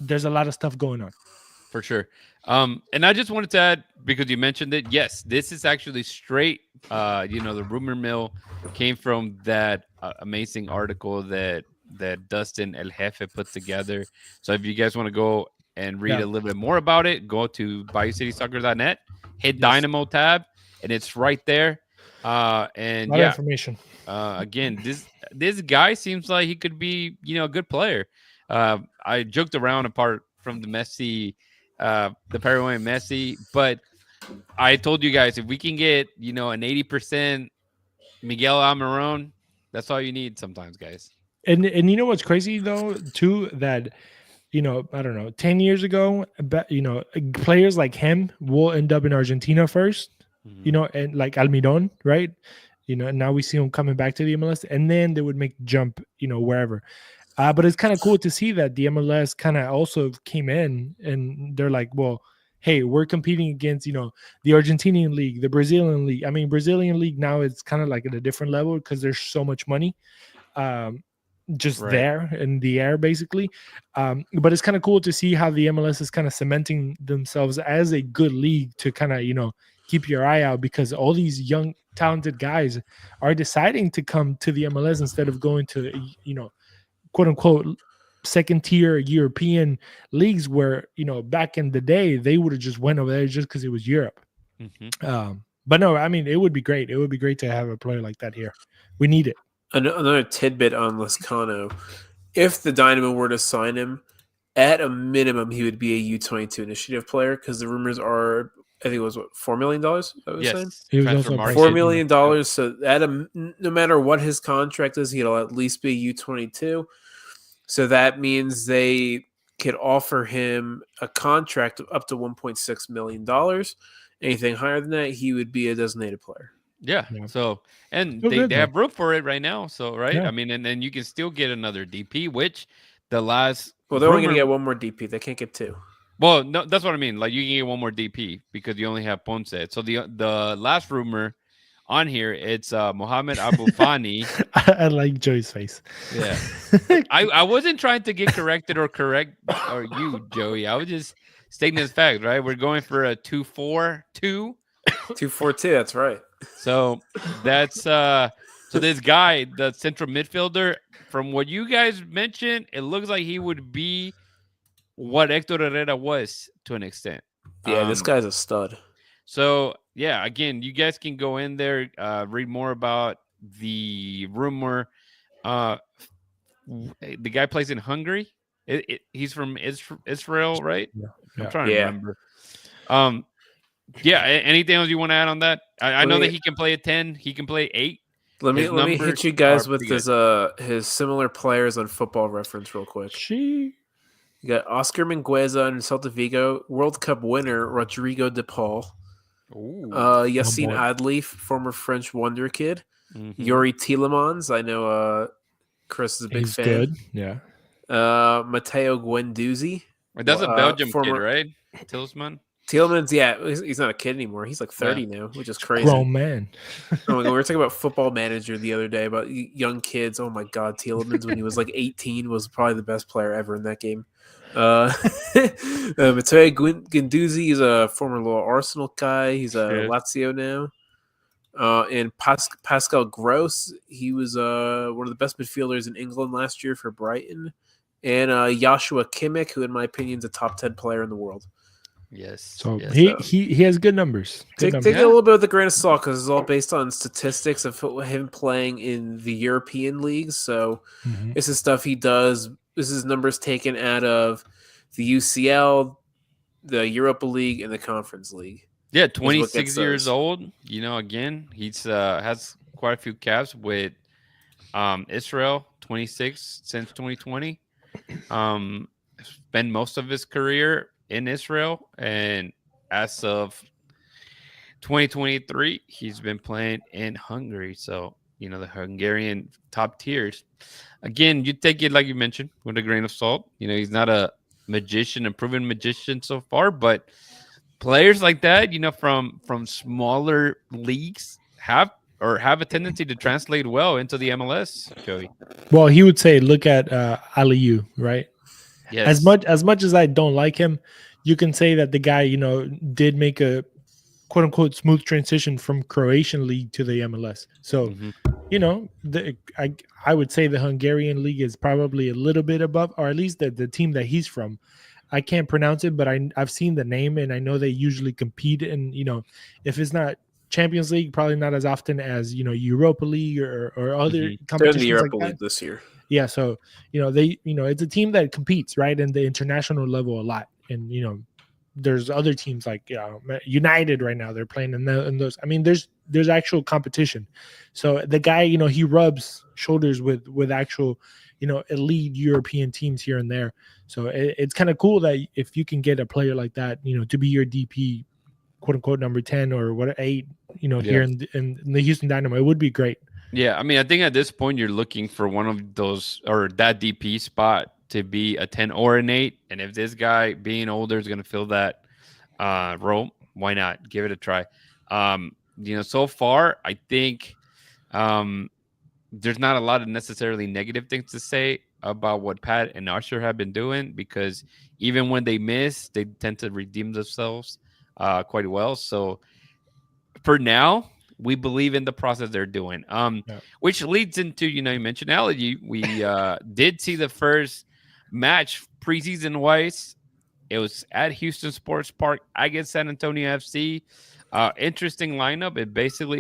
there's a lot of stuff going on. For sure. And I just wanted to add, because you mentioned it, yes, this is actually straight. The rumor mill came from that amazing article that Dustin El Jefe put together. So if you guys want to go and read a little bit more about it, go to BayouCitySoccer.net, hit Dynamo tab, and it's right there. And a lot of information. Again, this guy seems like he could be, a good player. I joked around apart from the Messi, the Paraguayan Messi, but I told you guys, if we can get, an 80% Miguel Almiron, that's all you need sometimes, guys. And what's crazy though, too, that I don't know, 10 years ago, players like him will end up in Argentina first, and like Almiron, right? And now we see him coming back to the MLS, and then they would make the jump, wherever. But it's kind of cool to see that the MLS kind of also came in, and they're like, well, hey, we're competing against, the Argentinian league, the Brazilian league. I mean, Brazilian league now it's kind of like at a different level because there's so much money just there in the air, basically. But it's kind of cool to see how the MLS is kind of cementing themselves as a good league to kind of, keep your eye out, because all these young, talented guys are deciding to come to the MLS instead of going to, quote unquote second tier European leagues where back in the day they would have just went over there just because it was Europe. But no, I mean, it would be great. It would be great to have a player like that here. We need it. Another tidbit on Lescano: if the Dynamo were to sign him, at a minimum he would be a U22 initiative player, because the rumors are, I think it was $4 million. Yes, he was also $4 million. So no matter what his contract is, he'll at least be U22. So that means they could offer him a contract of up to $1.6 million. Anything higher than that, he would be a designated player. Yeah. So, and they have room for it right now. So, right. Yeah. I mean, and then you can still get another DP, which the last. Well, they're only going to get one more DP. They can't get two. Well, no, that's what I mean. Like, you can get one more DP because you only have Ponce. So the last rumor on here, it's Mohamed Abu Fani. I like Joey's face. Yeah. I wasn't trying to get corrected or you, Joey. I was just stating this fact, right? We're going for a 2-4-2. 2-4-2, that's right. So that's so this guy, the central midfielder, from what you guys mentioned, it looks like he would be what Hector Herrera was to an extent. Yeah, this guy's a stud. So, yeah, again, you guys can go in there, read more about the rumor. The guy plays in Hungary. He's from Israel, right? Yeah. I'm trying to remember. Yeah, anything else you want to add on that? I know that he can play a 10. He can play 8. Let me hit you guys with his similar players on Football Reference real quick. You got Oscar Mingueza and Celta Vigo, World Cup winner Rodrigo de Paul, Ooh. Yassine boy. Adli, former French wonder kid. Mhm. Yuri Tielemans, I know Chris is a big He's fan. good. Yeah. Matteo Guendouzi. That's a Belgium former kid, right? Tillsman. Tielemans, yeah, he's not a kid anymore. He's like 30 now, which is crazy. Grown man. Oh my God, we were talking about Football Manager the other day about young kids. Oh my God, Tielemans when he was like 18 was probably the best player ever in that game. Matteo Guendouzi is a former little Arsenal guy. He's a Shit. Lazio now. And Pascal Gross, he was one of the best midfielders in England last year for Brighton. And Joshua Kimmich, who in my opinion is a top 10 player in the world. Yes. So yes. he has good numbers. Take numbers. it a little bit with a grain of salt because it's all based on statistics of him playing in the European leagues. So Mhm. this is stuff he does. This is numbers taken out of the UCL, the Europa League, and the Conference League. Yeah, what 26 gets years those. old. You know, again, he's has quite a few caps with Israel, 26 since 2020. Spent most of his career in Israel, and as of 2023, he's been playing in Hungary. So, you know, the Hungarian top tiers. Again, you take it like you mentioned with a grain of salt. You know, he's not a magician, a proven magician so far, but players like that, you know, from smaller leagues have a tendency to translate well into the MLS, Joey. Well, he would say, look at Aliyu, right? Yes. As much as I don't like him, you can say that the guy, you know, did make a quote unquote smooth transition from Croatian league to the MLS. So, Mhm. you know, I would say the Hungarian league is probably a little bit above, or at least the team that he's from. I can't pronounce it, but I've seen the name and I know they usually compete. And, you know, if it's not Champions League, probably not as often as, you know, Europa League or other Mhm. They're in competitions the Europa like that. League this year. Yeah, so you know it's a team that competes right in the international level a lot, and you know there's other teams like United right now they're playing in those. I mean, there's actual competition. So the guy, you know, he rubs shoulders with actual, you know, elite European teams here and there. So it's kind of cool that if you can get a player like that, you know, to be your DP, quote unquote number 10 or what 8, you know, here in the Houston Dynamo, it would be great. Yeah, I mean, I think at this point you're looking for one of those or that DP spot to be a 10 or an 8. And if this guy being older is going to fill that role, why not? Give it a try. You know, so far, I think there's not a lot of necessarily negative things to say about what Pat and Usher have been doing because even when they miss, they tend to redeem themselves quite well. So for now, we believe in the process they're doing. Which leads into, you know, you mentioned Ali. We did see the first match preseason wise. It was at Houston Sports Park against San Antonio FC. Interesting lineup. It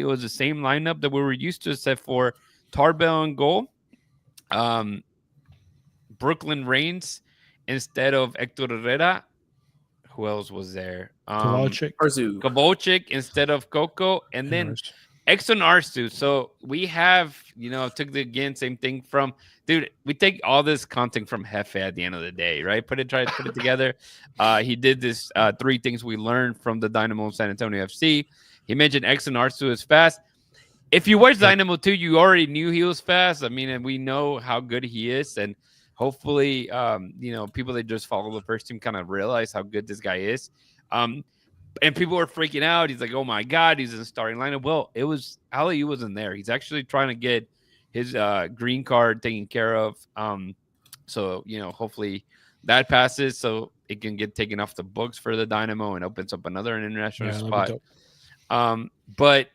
was the same lineup that we were used to, except for Tarbell in goal. Brooklyn Reigns instead of Hector Herrera. Who else was there? Kovalchik instead of Coco, and then Exxon Arstu. So we have, you know, took the again same thing from dude. We take all this content from Hefe at the end of the day, right? Try to put it together. He did this 3 things we learned from the Dynamo San Antonio FC. He mentioned Exxon Arstu is fast. If you watch Dynamo 2, you already knew he was fast. I mean, and we know how good he is, and hopefully, you know, people that just follow the first team kind of realize how good this guy is. And people were freaking out. He's like, "Oh my God, he's in the starting lineup." Well, it was Ali wasn't there. He's actually trying to get his green card taken care of. So you know, hopefully that passes, so it can get taken off the books for the Dynamo and opens up another international spot. But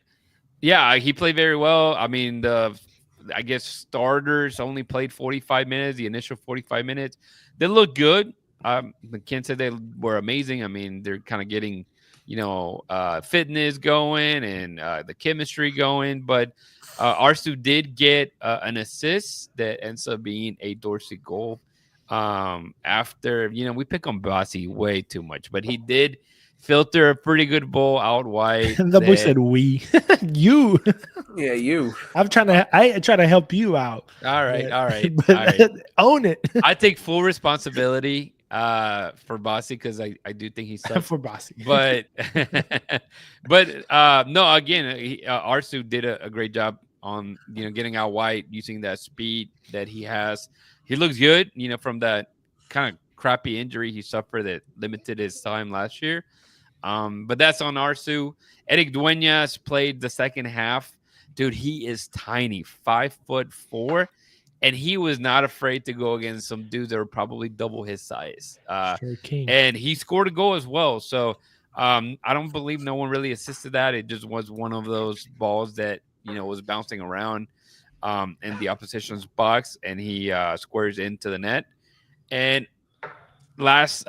yeah, he played very well. I mean, I guess starters only played 45 minutes. The initial 45 minutes, they looked good. I can't say they were amazing. I mean, they're kind of getting, you know, fitness going and the chemistry going. But Arstu did get an assist that ends up being a Dorsey goal. After, you know, we pick on Bassi way too much, but he did filter a pretty good ball out wide. The boy said we. You. Yeah, you. I try to help you out. All right. But own it. I take full responsibility. for Bossy because I do think he sucks. For Bossy. But no, again, Arsu did a great job on getting out wide using that speed that he has. He looks good, from that kind of crappy injury he suffered that limited his time last year. But that's on Arsu. Eric Duenas played the second half. Dude, he is tiny, 5'4", and he was not afraid to go against some dudes that were probably double his size. Sure king. And he scored a goal as well. So I don't believe no one really assisted that. It just was one of those balls that was bouncing around in the opposition's box, and he squares into the net. And last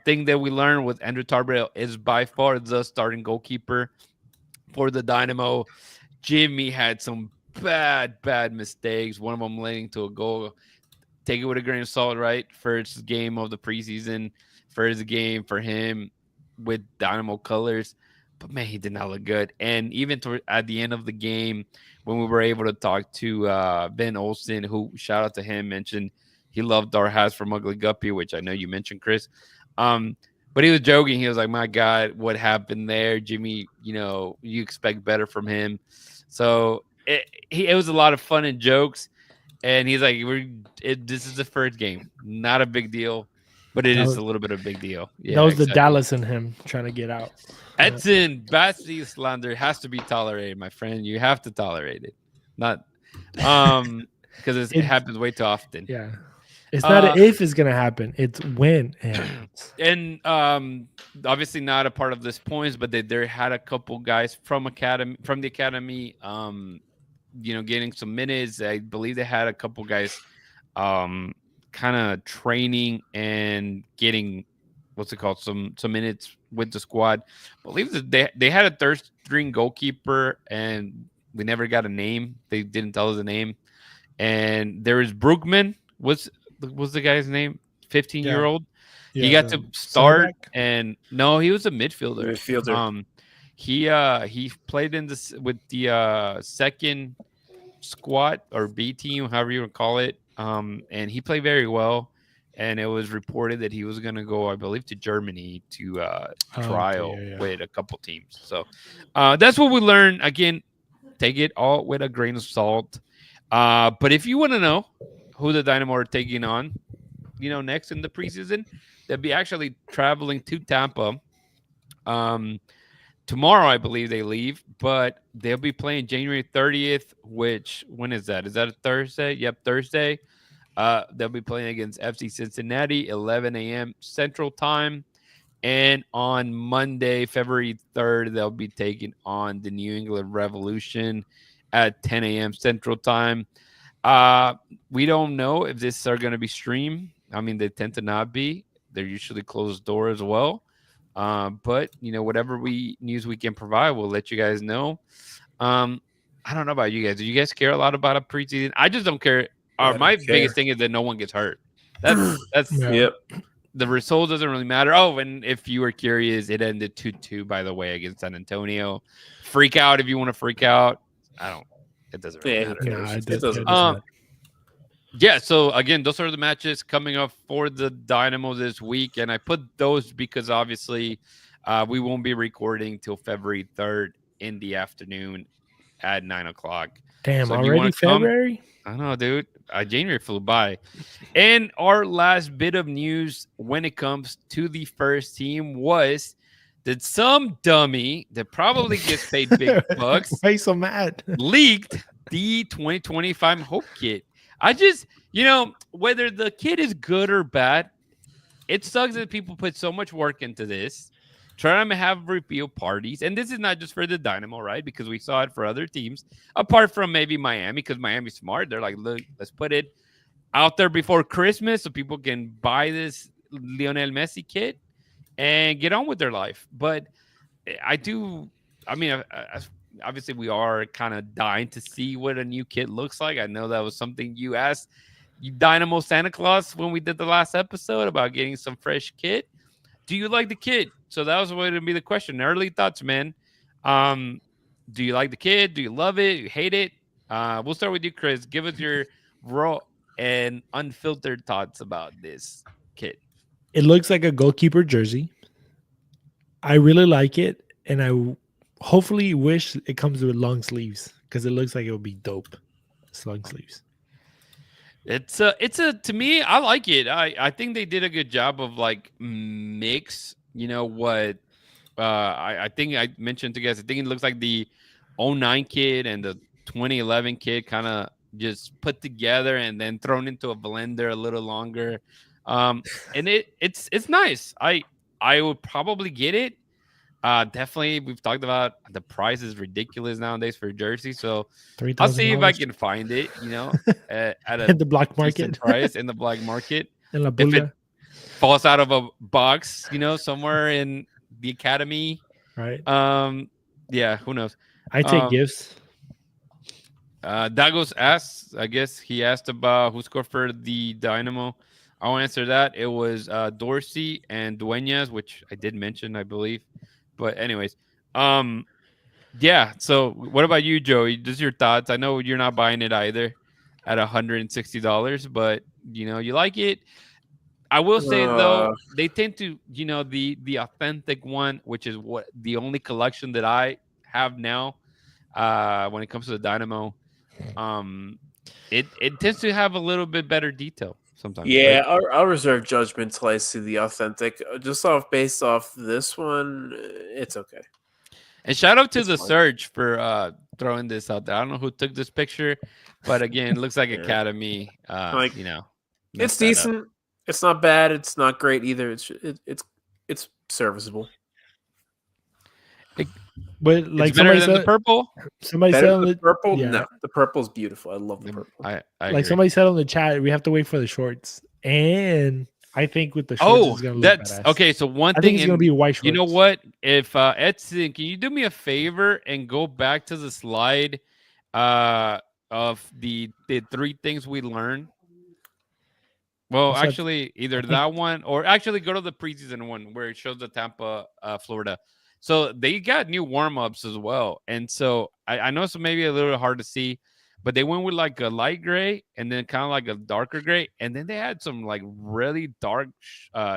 thing that we learned with Andrew Tarbell is by far the starting goalkeeper for the Dynamo. Jimmy had some bad mistakes. One of them leading to a goal. Take it with a grain of salt, right? First game of the preseason, first game for him with Dynamo colors. But, man, he did not look good. And even at the end of the game, when we were able to talk to Ben Olsen, who, shout out to him, mentioned he loved our hats from Ugly Guppy, which I know you mentioned, Chris. But he was joking. He was like, my God, what happened there? Jimmy, you expect better from him. So it was a lot of fun and jokes. And he's like, this is the first game. Not a big deal, but it is a little bit of a big deal. Yeah, that was the Dallas in him trying to get out. Edson Basti slander has to be tolerated, my friend. You have to tolerate it. Not because it happens way too often. Yeah. It's not if it's going to happen. It's when it happens. And obviously not a part of this points, but they had a couple guys from the academy getting some minutes. I believe they had a couple guys kind of training and getting some minutes with the squad. I believe that they had a third string goalkeeper and we never got a name. They didn't tell us a name. And there is Brookman. What's the guy's name? 15-year-old. Yeah, he got to start and no, he was a midfielder. He played with the second squad or B team, however you would call it. And he played very well. And it was reported that he was going to go, I believe, to Germany to trial with a couple teams. So that's what we learned. Again, take it all with a grain of salt. But if you want to know who the Dynamo are taking on, next in the preseason, they'll be actually traveling to Tampa. Tomorrow, I believe they leave, but they'll be playing January 30th, when is that? Is that a Thursday? Yep, Thursday. They'll be playing against FC Cincinnati, 11 a.m. Central Time. And on Monday, February 3rd, they'll be taking on the New England Revolution at 10 a.m. Central Time. We don't know if this are going to be streamed. I mean, they tend to not be. They're usually closed door as well. But, whatever news we can provide, we'll let you guys know. I don't know about you guys. Do you guys care a lot about a preseason? I just don't care. My biggest thing is that no one gets hurt. That's yep. The result doesn't really matter. Oh, and if you were curious, it ended 2-2, by the way, against San Antonio. Freak out if you want to freak out. It doesn't really matter. No, it doesn't. Yeah, so again, those are the matches coming up for the Dynamo this week. And I put those because obviously we won't be recording till February 3rd in the afternoon at 9 o'clock. Damn, so already February? I know, dude. January flew by. And our last bit of news when it comes to the first team was that some dummy that probably gets paid big bucks Why are you so mad? leaked the 2025 Hope Kit. I just, whether the kid is good or bad, it sucks that people put so much work into this, trying to have reveal parties. And this is not just for the Dynamo, right? Because we saw it for other teams, apart from maybe Miami, because Miami's smart. They're like, look, let's put it out there before Christmas so people can buy this Lionel Messi kit and get on with their life. But obviously we are kind of dying to see what a new kit looks like. I know that was something you asked Dynamo Santa Claus when we did the last episode about getting some fresh kit. Do you like the kit? So that was going to be the question. Early thoughts, man. Do you like the kit? Do you love it? You hate it? We'll start with you, Chris. Give us your raw and unfiltered thoughts about this kit. It looks like a goalkeeper jersey. I really like it, and I hopefully wish it comes with long sleeves because it looks like it would be dope. It's long sleeves. It's a to me, I like it. I think they did a good job of like mix, what I think I mentioned to you guys. I think it looks like the '09 kid and the 2011 kid kind of just put together and then thrown into a blender a little longer. And it's nice. I would probably get it. Definitely, we've talked about the price is ridiculous nowadays for a jersey, so I'll see if I $3,000 can find it. At a in the black decent market price in the black market. in La If it Pulga, falls out of a box, somewhere in the academy. right? Yeah, who knows? I take Um, gifts. Dagos asks, I guess he asked about who scored for the Dynamo. I'll answer that. It was Dorsey and Duenas, which I did mention, I believe. But anyways, yeah. So what about you, Joey? Just your thoughts. I know you're not buying it either at $160, but you like it. I will say though, they tend to, the authentic one, which is what the only collection that I have now, when it comes to the Dynamo, it tends to have a little bit better detail sometimes. Yeah, Right? I'll reserve judgment till I see the authentic. Just based off this one, it's okay. And shout out to It's the fine. Surge for throwing this out there. I don't know who took this picture, but again, it looks like Yeah. Academy. Like, It's it's decent. It's not bad. It's not great either. It's serviceable. But like It's better somebody than the said, purple. somebody Better said than on the the purple? yeah, No, the purple's beautiful. I love the purple. I like agree. somebody said on the chat, we have to wait for the shorts, and I think with the shorts, Oh, it's gonna look that's badass. okay. So one I thing, think it's gonna and be white shorts. you know what? If Edson, can you do me a favor and go back to the slide of the three things we learned? Well, Also, actually, either I think- that one or actually go to the preseason one where it shows the Tampa, Florida. So they got new warm ups as well, and so I know it's maybe a little hard to see, but they went with like a light gray and then kind of like a darker gray, and then they had some like really dark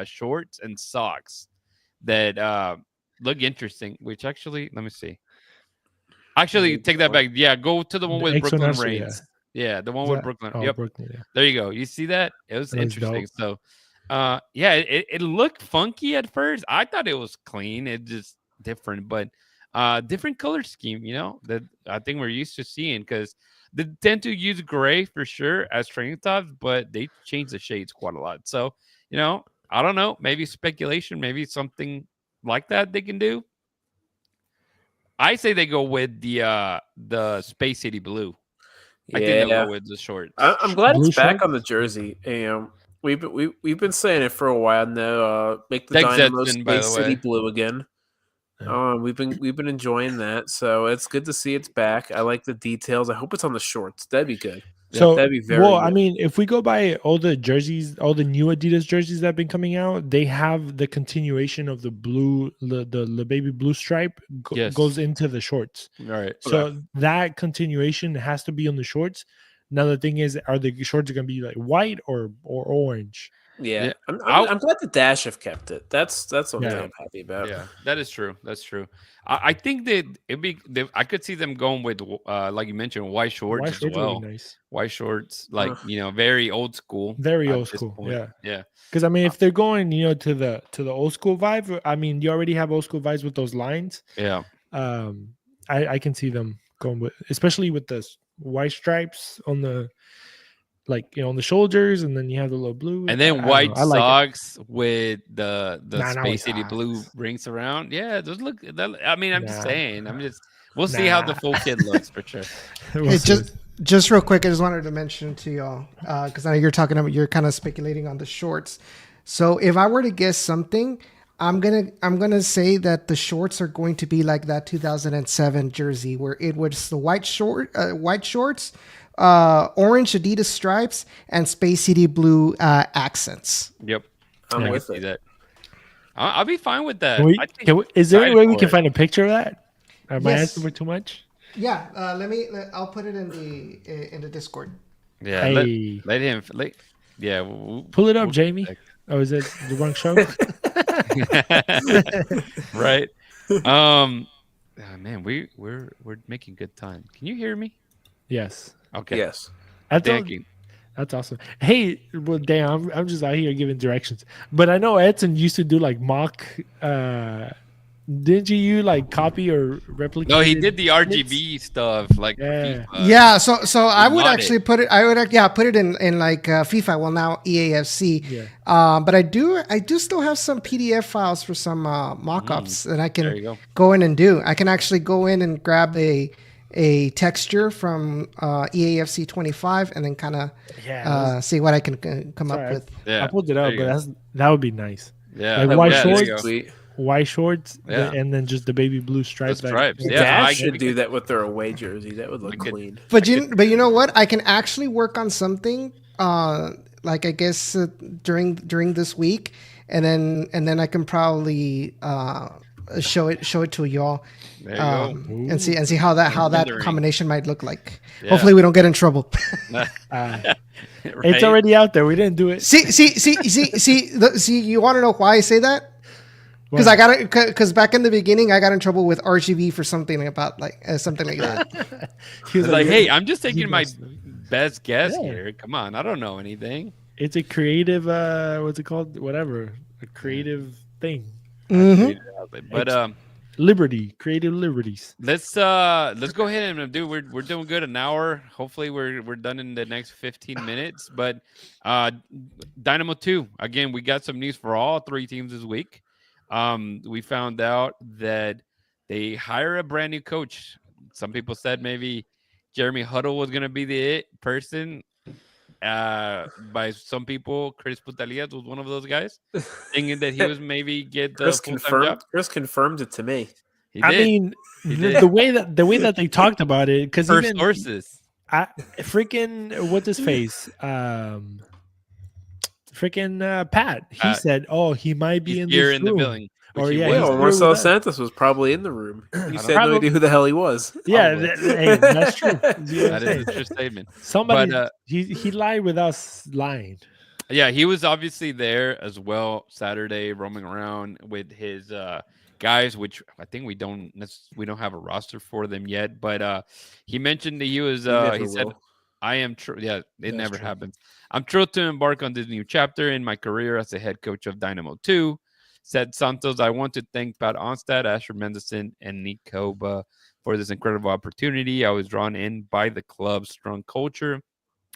shorts and socks that look interesting. Which actually, let me see. Actually, take that back. Yeah, go to the one The with X1 Brooklyn Astro, yeah. Reigns. Yeah, the one Is with that- Brooklyn. Oh, Yep. Brooklyn, yeah. There you go. You see that? It was That looks interesting. dope. So, yeah, it looked funky at first. I thought it was clean. It just different, but different color scheme. That I think we're used to seeing because they tend to use gray for sure as training tops, but they change the shades quite a lot. So, I don't know. Maybe speculation. Maybe something like that they can do. I say they go with the Space City blue. I think they'll Yeah, go with the shorts. I'm glad Blue it's back shorts? on the jersey. We've been saying it for a while now. Make the Thanks, Dynamo Edson, by the Space City way. blue again. We've been enjoying that, so it's good to see it's back. I like the details. I hope it's on the shorts. That'd be good. So, That'd be very well, good. I mean, if we go by all the jerseys, all the new Adidas jerseys that have been coming out, they have the continuation of the blue, the baby blue stripe Yes. goes into the shorts. All right. So that continuation has to be on the shorts. Now the thing is, are the shorts going to be like white or orange? Yeah, Yeah. I'm glad the Dash have kept it. That's one Yeah. thing I'm happy about. Yeah, that is true. That's true. I think that I could see them going with like you mentioned, white shorts White as shorts well. would be nice. White shorts, like Ugh. very old school. Very at old this school. point. Yeah. Yeah. Because I mean, if they're going, to the old school vibe, I mean, you already have old school vibes with those lines. Yeah. I can see them going with, especially with the white stripes on the, on the shoulders, and then you have the little blue, And then I don't white know, I like it. socks with the Nah, not Space white City blue socks. rings around. Yeah, those look. I mean, I'm just Nah. saying. We'll see how the Nah. full kid looks for sure. We'll Hey, see. just real quick, I just wanted to mention to y'all because I know you're kind of speculating on the shorts. So if I were to guess something, I'm gonna say that the shorts are going to be like that 2007 jersey where it was the white shorts, orange Adidas stripes, and Space City blue accents. Yep. I'm I can with see it. that. I'll be fine with that. Is there any way we for can it. find a picture of that? Am I Yes. asking for too much? Yeah, I'll put it in the Discord. Yeah. Hey. Let him. Yeah. Pull it up, we'll- Jamie. Oh, is it the wrong show? Right. Oh, man, we're making good time. Can you hear me? Yes. Okay. Yes. That's Thank you. That's awesome. Hey, well, damn, I'm just out here giving directions. But I know Edson used to do like mock. Didn't you like copy or replicate? No, he did the RGB stuff like for Yeah. FIFA. Yeah, so I would mod actually it. put it. Put it in like FIFA. Well, now EAFC. Yeah. But I do still have some PDF files for some mock-ups that I There you can go. go in and do. I can actually go in and grab a texture from EAFC 25 and then kind of Yeah. see what I can come Sorry, up with. Yeah. I pulled it there up, you but go. that would be nice. Yeah. Like That white would be there you shorts, go. sweet. white shorts, Yeah. and then just the baby blue stripe. The stripes, That, yeah. Dash I should could- do that with their away jersey. That would look could- clean. But you know what? I can actually work on something. Like I guess during this week, and then I can probably show it to y'all. There you go. And see how that Rendering. combination might look like. Yeah. Hopefully we don't get in trouble. It's Right? already out there. We didn't do it. see. You want to know why I say that? Because I got it. Because back in the beginning, I got in trouble with RGB for something about like something like that. He was It's like, hey, I'm just taking my must- best guess Yeah. here. Come on, I don't know anything. it's a creative. What's it called? Whatever. A creative thing. Mhm. But Liberty. Creative liberties. let's go ahead and do. We're doing good. An hour. Hopefully, we're done in the next 15 minutes. But Dynamo 2 again. We got some news for all three teams this week. We found out that they hire a brand new coach. Some people said maybe Jeremy Huddle was gonna be the it person. By some people, Chris Putalias was one of those guys, thinking that he was maybe get the Chris full-time confirmed. job. Chris confirmed it to me. He I did. mean, He the, did. the way that they talked about it, because First even sources. freaking what's his face, freaking Pat. He said, "Oh, he might be He's in here this in the room." building. Or which he yeah, was. he's Well, here Marcelo with us. Santos was probably in the room. He don't said know. no idea who the hell he was. Yeah, Probably. hey, that's true. You know what I'm That saying? is a true statement. Somebody, But, he lied with us lying. Yeah, he was obviously there as well Saturday, roaming around with his guys, which I think we don't have a roster for them yet. But he mentioned that he was. never He said, will. "I am true." Yeah, it That's never true. happens. I'm thrilled to embark on this new chapter in my career as a head coach of Dynamo 2. Said Santos, I want to thank Pat Onstad, Asher Mendelssohn, and Nick Koba for this incredible opportunity. I was drawn in by the club's strong culture,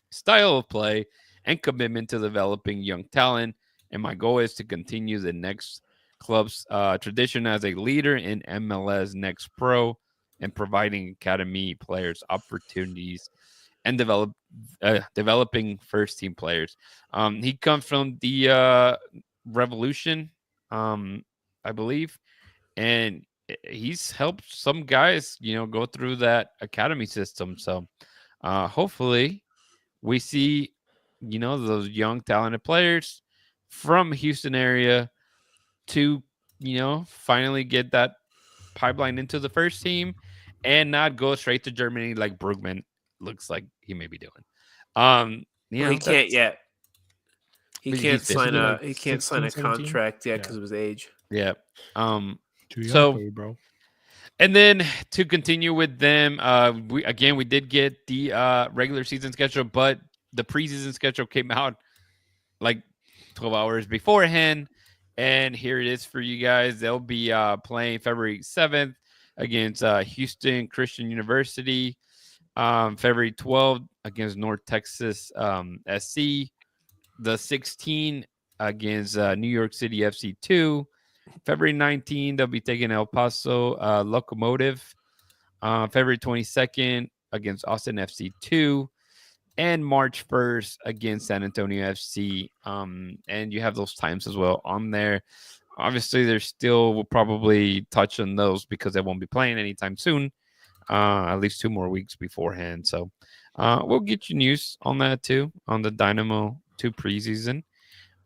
style of play, and commitment to developing young talent. And my goal is to continue the next club's tradition as a leader in MLS Next Pro and providing academy players opportunities and developing first team players. He comes from the Revolution, I believe, and he's helped some guys, go through that academy system. So hopefully we see, those young talented players from Houston area to, finally get that pipeline into the first team and not go straight to Germany like Brugman looks like he may be doing. He can't yet. He He's can't sign a like 16, sign a 17? contract yet Yeah. because of his age. Yeah. Too young So- for you, bro. And then to continue with them, we did get the regular season schedule, but the preseason schedule came out like 12 hours beforehand. And here it is for you guys. They'll be playing February 7th against Houston Christian University. February 12th against North Texas SC. The 16th against New York City FC2. February 19th, they'll be taking El Paso Locomotive. February 22nd against Austin FC2. And March 1st against San Antonio FC. And you have those times as well on there. Obviously, they're still will probably touch on those because they won't be playing anytime soon. At least 2 more weeks beforehand. So we'll get you news on that too, on the Dynamo 2 preseason.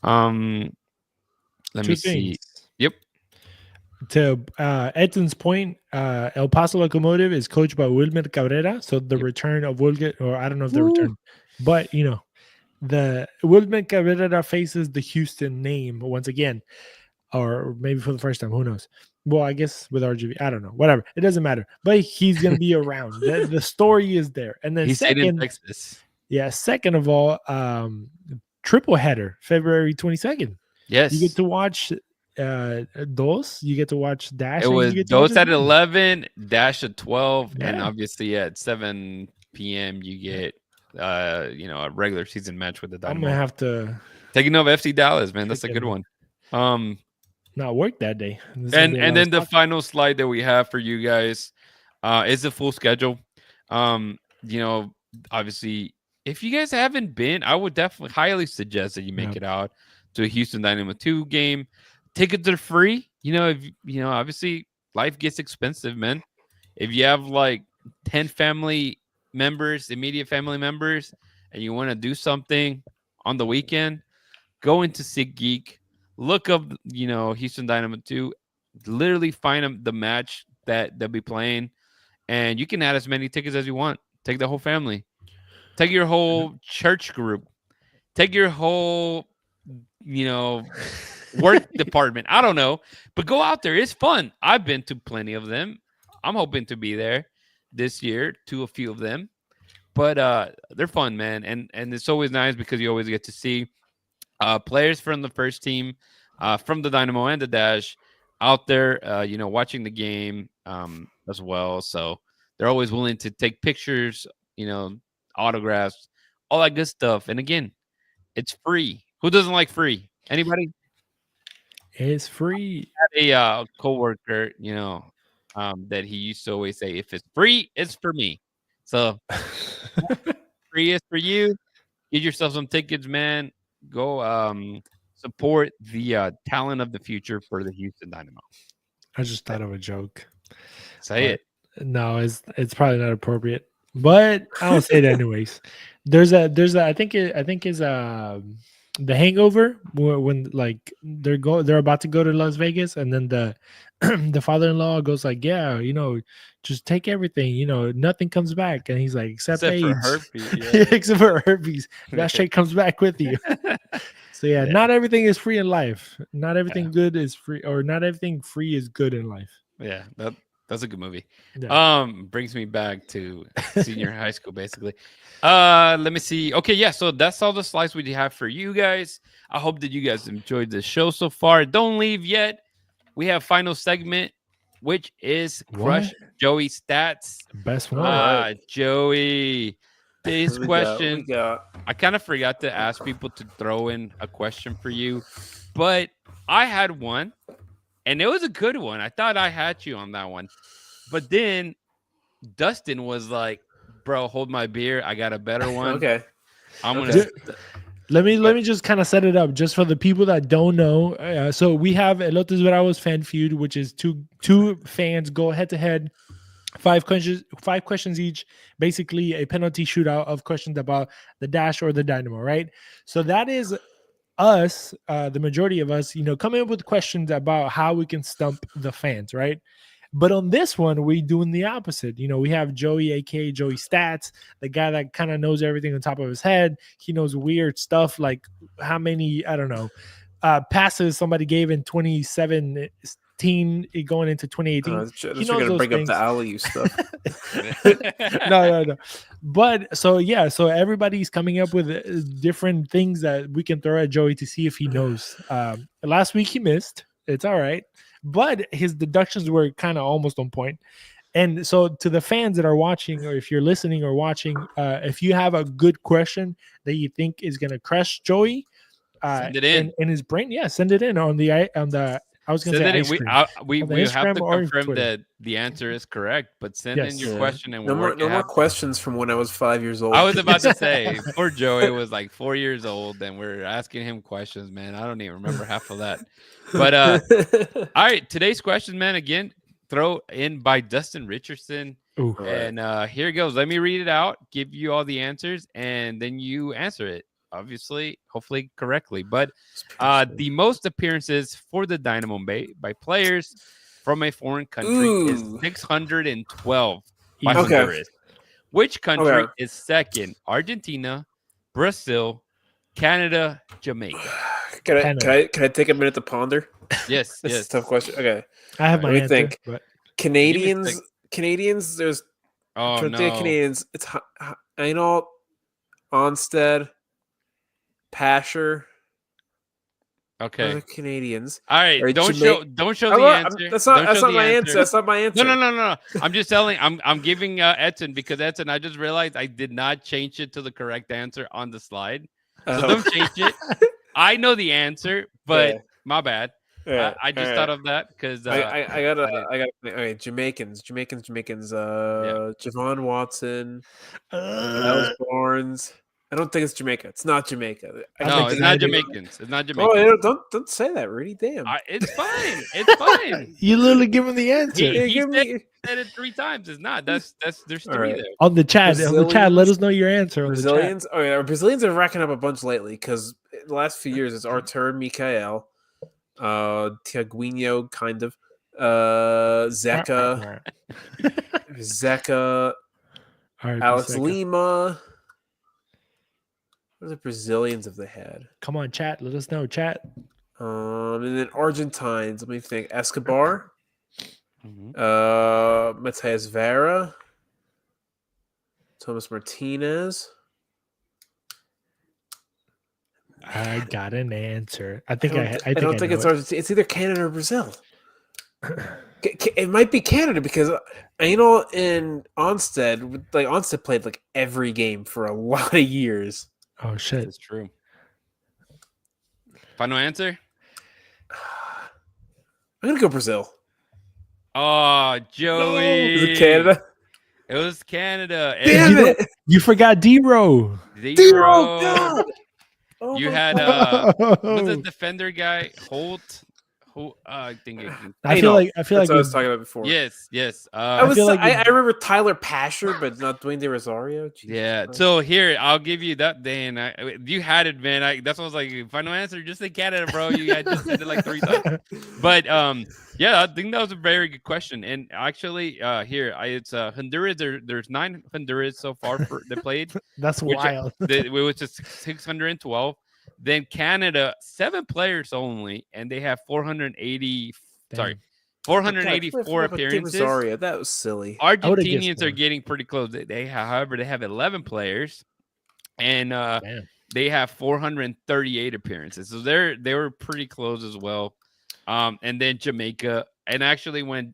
Let Two me see. things. Yep. To Edson's point, El Paso Locomotive is coached by Wilmer Cabrera. So the return of Wilger, or I don't know if the return, but the Wilman Cabrera faces the Houston name once again, or maybe for the first time. Who knows? Well, I guess with RGB, I don't know. Whatever, it doesn't matter. But he's gonna be around. The story is there. And then He stayed in second, Texas. yeah, second of all, triple header, February 22nd. Yes. You get to watch Dos. You get to watch Dash. It and was you get to watch Dose at his mom. 11, Dash at 12, and Yeah. obviously at 7 p.m. you get a regular season match with the I'm Dynamo. gonna have to Taking over FC Dallas, man. That's a good Freaking- one. not work that day. There's gonna And be a lot of then the soccer. final slide that we have for you guys is the full schedule. Obviously, if you guys haven't been, I would definitely highly suggest that you make Yeah. it out to a Houston Dynamo 2 game. Tickets are free. Obviously life gets expensive, man. If you have like 10 family members, immediate family members, and you want to do something on the weekend, go into SeatGeek, look up, Houston Dynamo 2, literally find the match that they'll be playing, and you can add as many tickets as you want. Take the whole family. Take your whole church group. Take your whole, work department. I don't know, but go out there. It's fun. I've been to plenty of them. I'm hoping to be there this year to a few of them, but they're fun, man. And it's always nice because you always get to see players from the first team, from the Dynamo and the Dash out there, watching the game as well. So they're always willing to take pictures, autographs, all that good stuff. And again, it's free. Who doesn't like free? Anybody? It's free. I had a coworker, that he used to always say, if it's free, it's for me. So free is for you. Get yourself some tickets, man. Go support the talent of the future for the Houston Dynamo. I just thought of a joke. Say it. No, it's probably not appropriate, but I'll say it anyways. There's a I think is The Hangover when like they're about to go to Las Vegas, and then the the father-in-law goes like, yeah, just take everything, nothing comes back, and he's like, except Except for AIDS. herpes. Yeah. Except for herpes, that shit comes back with you. So yeah, not everything is free in life. Not everything good is free, or not everything free is good in life. Yeah, that's a good movie. Yeah. Brings me back to senior high school, basically. Let me see. Okay, yeah, so that's all the slides we have for you guys. I hope that you guys enjoyed the show so far. Don't leave yet. We have final segment, which is Crush Joey Stats. Best one. Joey. This question, We got. I kind of forgot to ask people to throw in a question for you, but I had one, and it was a good one. I thought I had you on that one, but then Dustin was like, "Bro, hold my beer. I got a better one." Okay. I'm Okay. gonna. Let me just kind of set it up just for the people that don't know. So we have Elotes Bravos fan feud, which is two fans go head to head, 5 questions each, basically a penalty shootout of questions about the Dash or the Dynamo, right? So that is us, the majority of us, coming up with questions about how we can stump the fans, right? But on this one, we're doing the opposite. We have Joey, aka Joey Stats, the guy that kind of knows everything on top of his head. He knows weird stuff like how many, I don't know, passes somebody gave in 2017 going into 2018. You're going to bring up the alley stuff. No. But so everybody's coming up with different things that we can throw at Joey to see if he knows. Last week he missed. It's all right. But his deductions were kind of almost on point. And so to the fans that are watching, or if you're listening or watching, if you have a good question that you think is going to crush Joey, Send it in. in his brain, send it in on the I was going to say ice cream. We have to Instagram or confirm Twitter. that the answer is correct, but send in your question and No we'll more questions from when I was 5 years old. I was about to say, poor Joey was like 4 years old, and we're asking him questions, man. I don't even remember half of that. But all right, today's question, man, again, throw in by Dustin Richardson. Ooh. And here it goes. Let me read it out, give you all the answers, and then you answer it. Obviously, hopefully correctly. But the most appearances for the Dynamo by players from a foreign country is 612 by Honduras. Which country is second? Argentina, Brazil, Canada, Jamaica. Can I take a minute to ponder? Yes, This is yes. a tough question. Okay, I have my let me answer. think. But Canadians. Give me Canadians. There's Oh trying to think of no. Canadians. It's I know Onstead, Pasher. Okay. Other Canadians. All right. Or Don't show I'm the not- answer. That's Don't not show the my answer. answer. That's not my answer. No. I'm just telling. I'm giving Edson because Edson. I just realized I did not change it to the correct answer on the slide. So Oh. don't change it. I know the answer, but Yeah. my bad. Yeah, I just all thought right. of that because I gotta didn't- think. Okay, Jamaicans. Yeah. Javon Watson, Miles Barnes. I don't think it's Jamaica. It's not Jamaica. I'm no, it's not excited. Jamaicans. It's not Oh, Jamaicans. don't say that, Rudy. Damn. It's fine. It's fine. You literally give him the answer. Yeah, He give me. said it 3 times. It's not. There's All 3 right. there. On the chat, let us know your answer. On Brazilians. Oh yeah, Brazilians are racking up a bunch lately because the last few years it's Artur Mikael, Tiaguinho, kind of, Zeka, Alex Lima. What are the Brazilians have they had? Come on, chat. Let us know, chat. And then Argentines. Let me think. Escobar, Mhm. Matias Vera, Thomas Martinez. I got an answer. I I think don't think it's Argentina. It's either Canada or Brazil. It might be Canada because in Onstead, like Onstead played like every game for a lot of years. Oh shit! That's true. Final answer? I'm gonna go Brazil. Oh, Joey. Is it Canada? It was Canada. Damn you it! You forgot D-Row. Zero. God! Oh You my had God. was the defender guy Holt? Who I think it, I feel like That's what I was with- talking about before. yes. I feel like I remember Tyler Pasher, but not Dwayne De Rosario. Jesus Yeah. Christ. So here, I'll give you that. Dan, you had it, man. That's what I was like. Final answer, just say Canada, bro. You guys just said it like 3 times. But yeah, I think that was a very good question. And actually, here, it's Honduras. There's 9 Honduras so far they played, That's wild. which is 612. Then Canada, 7 players only, and they have 480. Sorry, Damn. 484 God, De appearances. Rosario, that was silly. would've guessed Argentinians are more. getting pretty close. However, they have 11 players, and Damn. they have 438 appearances. So they were pretty close as well. And then Jamaica. And actually, when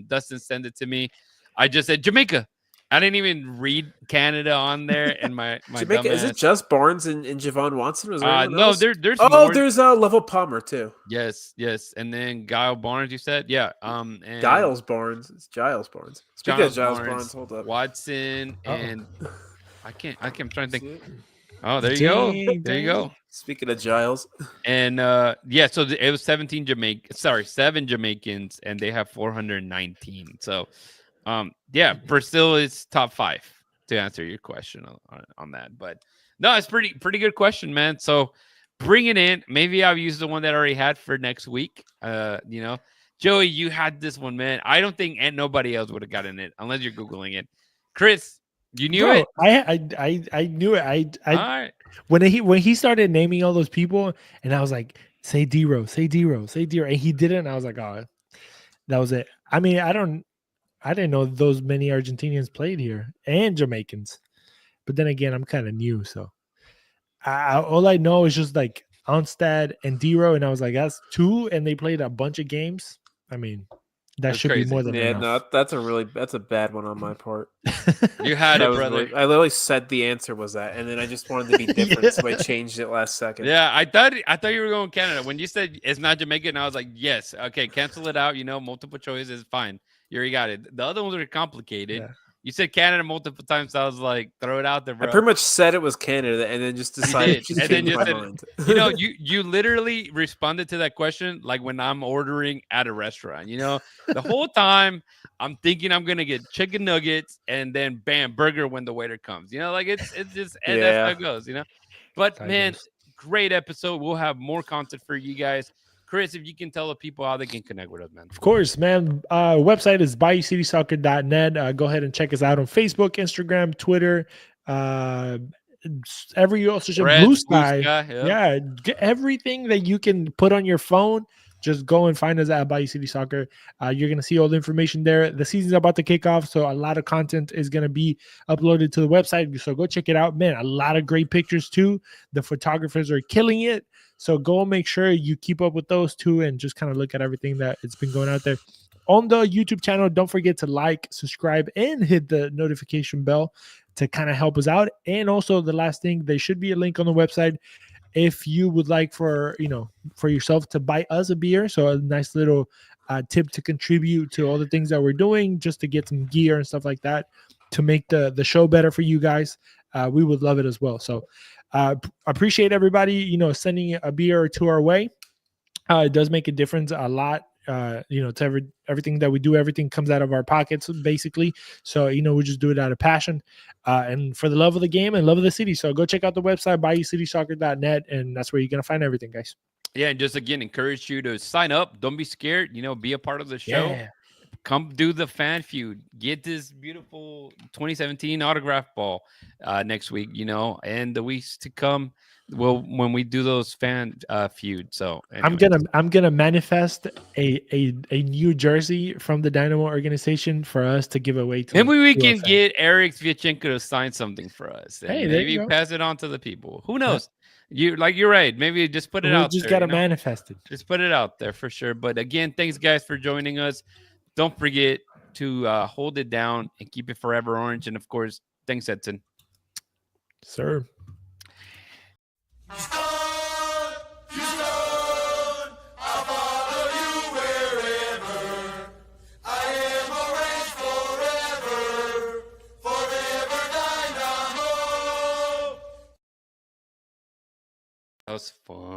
Dustin sent it to me, I just said Jamaica. I didn't even read Canada on there. And my Jamaica, is it just Barnes and Javon Watson? Was there anyone no, else? there's Oh, more. there's Level Palmer too. Yes, and then Guile Barnes. You said, yeah. And Giles Barnes. It's Giles Barnes. Speaking of Giles Barnes, hold up. Watson, Uh-oh. and I'm trying to think. See it? Oh, there you go. Dang, There you go. Speaking of Giles, And yeah, so it was 7 Jamaicans, and they have 419. So yeah, Brazil is top 5 to answer your question on that. But no, it's pretty good question, man. So bring it in. Maybe I'll use the one that I already had for next week. Joey, you had this one, man. I don't think nobody else would have gotten it unless you're Googling it. Chris, you knew it. I knew it. All right. When he started naming all those people, and I was like, say D-Row, say D-Row, say D-Row, and he didn't. And I was like, oh, that was it. I mean, I didn't know those many Argentinians played here and Jamaicans, but then again, I'm kind of new, so all I know is just like Onstad and D-Row, and I was like, that's 2, and they played a bunch of games. I mean, that That's should crazy. be more than yeah, enough. no, that's a bad one on my part. You had That it, was brother. really- I literally said the answer was that, and then I just wanted to be different, so I changed it last second. Yeah, I thought you were going Canada. When you said it's not Jamaican, I was like, yes, okay, cancel it out. Multiple choice is fine. You already got it. The other ones are complicated. Yeah. You said Canada multiple times, so I was like, throw it out there, bro. I pretty much said it was Canada, and then just decided did, to and then change you my said- mind. you literally responded to that question like when I'm ordering at a restaurant. The whole time I'm thinking I'm gonna get chicken nuggets, and then bam, burger when the waiter comes. Like it's just and that's how it goes. But How it man, goes. great episode. We'll have more content for you guys. Chris, if you can tell the people how they can connect with us, man. Of course, man. Website is BayouCitySoccer.net. Go ahead and check us out on Facebook, Instagram, Twitter, every social Red, Blue Sky. yep. Yeah, get everything that you can put on your phone. Just go and find us at Bayou City Soccer. You're going to see all the information there. The season's about to kick off, so a lot of content is going to be uploaded to the website. So go check it out. Man, a lot of great pictures too. The photographers are killing it. So go make sure you keep up with those too and just kind of look at everything that it's been going out there. On the YouTube channel, don't forget to like, subscribe, and hit the notification bell to kind of help us out. And also the last thing, there should be a link on the website if you would like for yourself to buy us a beer. So a nice little tip to contribute to all the things that we're doing, just to get some gear and stuff like that to make the show better for you guys. We would love it as well. So appreciate everybody, sending a beer or two our way. It does make a difference a lot. To everything that we do, everything comes out of our pockets basically. So, we just do it out of passion and for the love of the game and love of the city. So go check out the website, BayouCitySoccer.net, and that's where you're going to find everything, guys. Yeah, and just again, encourage you to sign up. Don't be scared. Be a part of the show. Yeah. Come do the fan feud. Get this beautiful 2017 autograph ball next week, and the weeks to come. Well, when we do those fan feud. So anyways. I'm gonna manifest a new jersey from the Dynamo organization for us to give away to. Maybe we can get Eric Sviatchenko to sign something for us. And hey, maybe pass it on to the people. Who knows? You're right. Maybe just put it out. Just gotta manifest it. Just put it out there for sure. But again, thanks guys for joining us. Don't forget to hold it down and keep it forever orange. And of course, thanks, Edson. Sir. That was fun.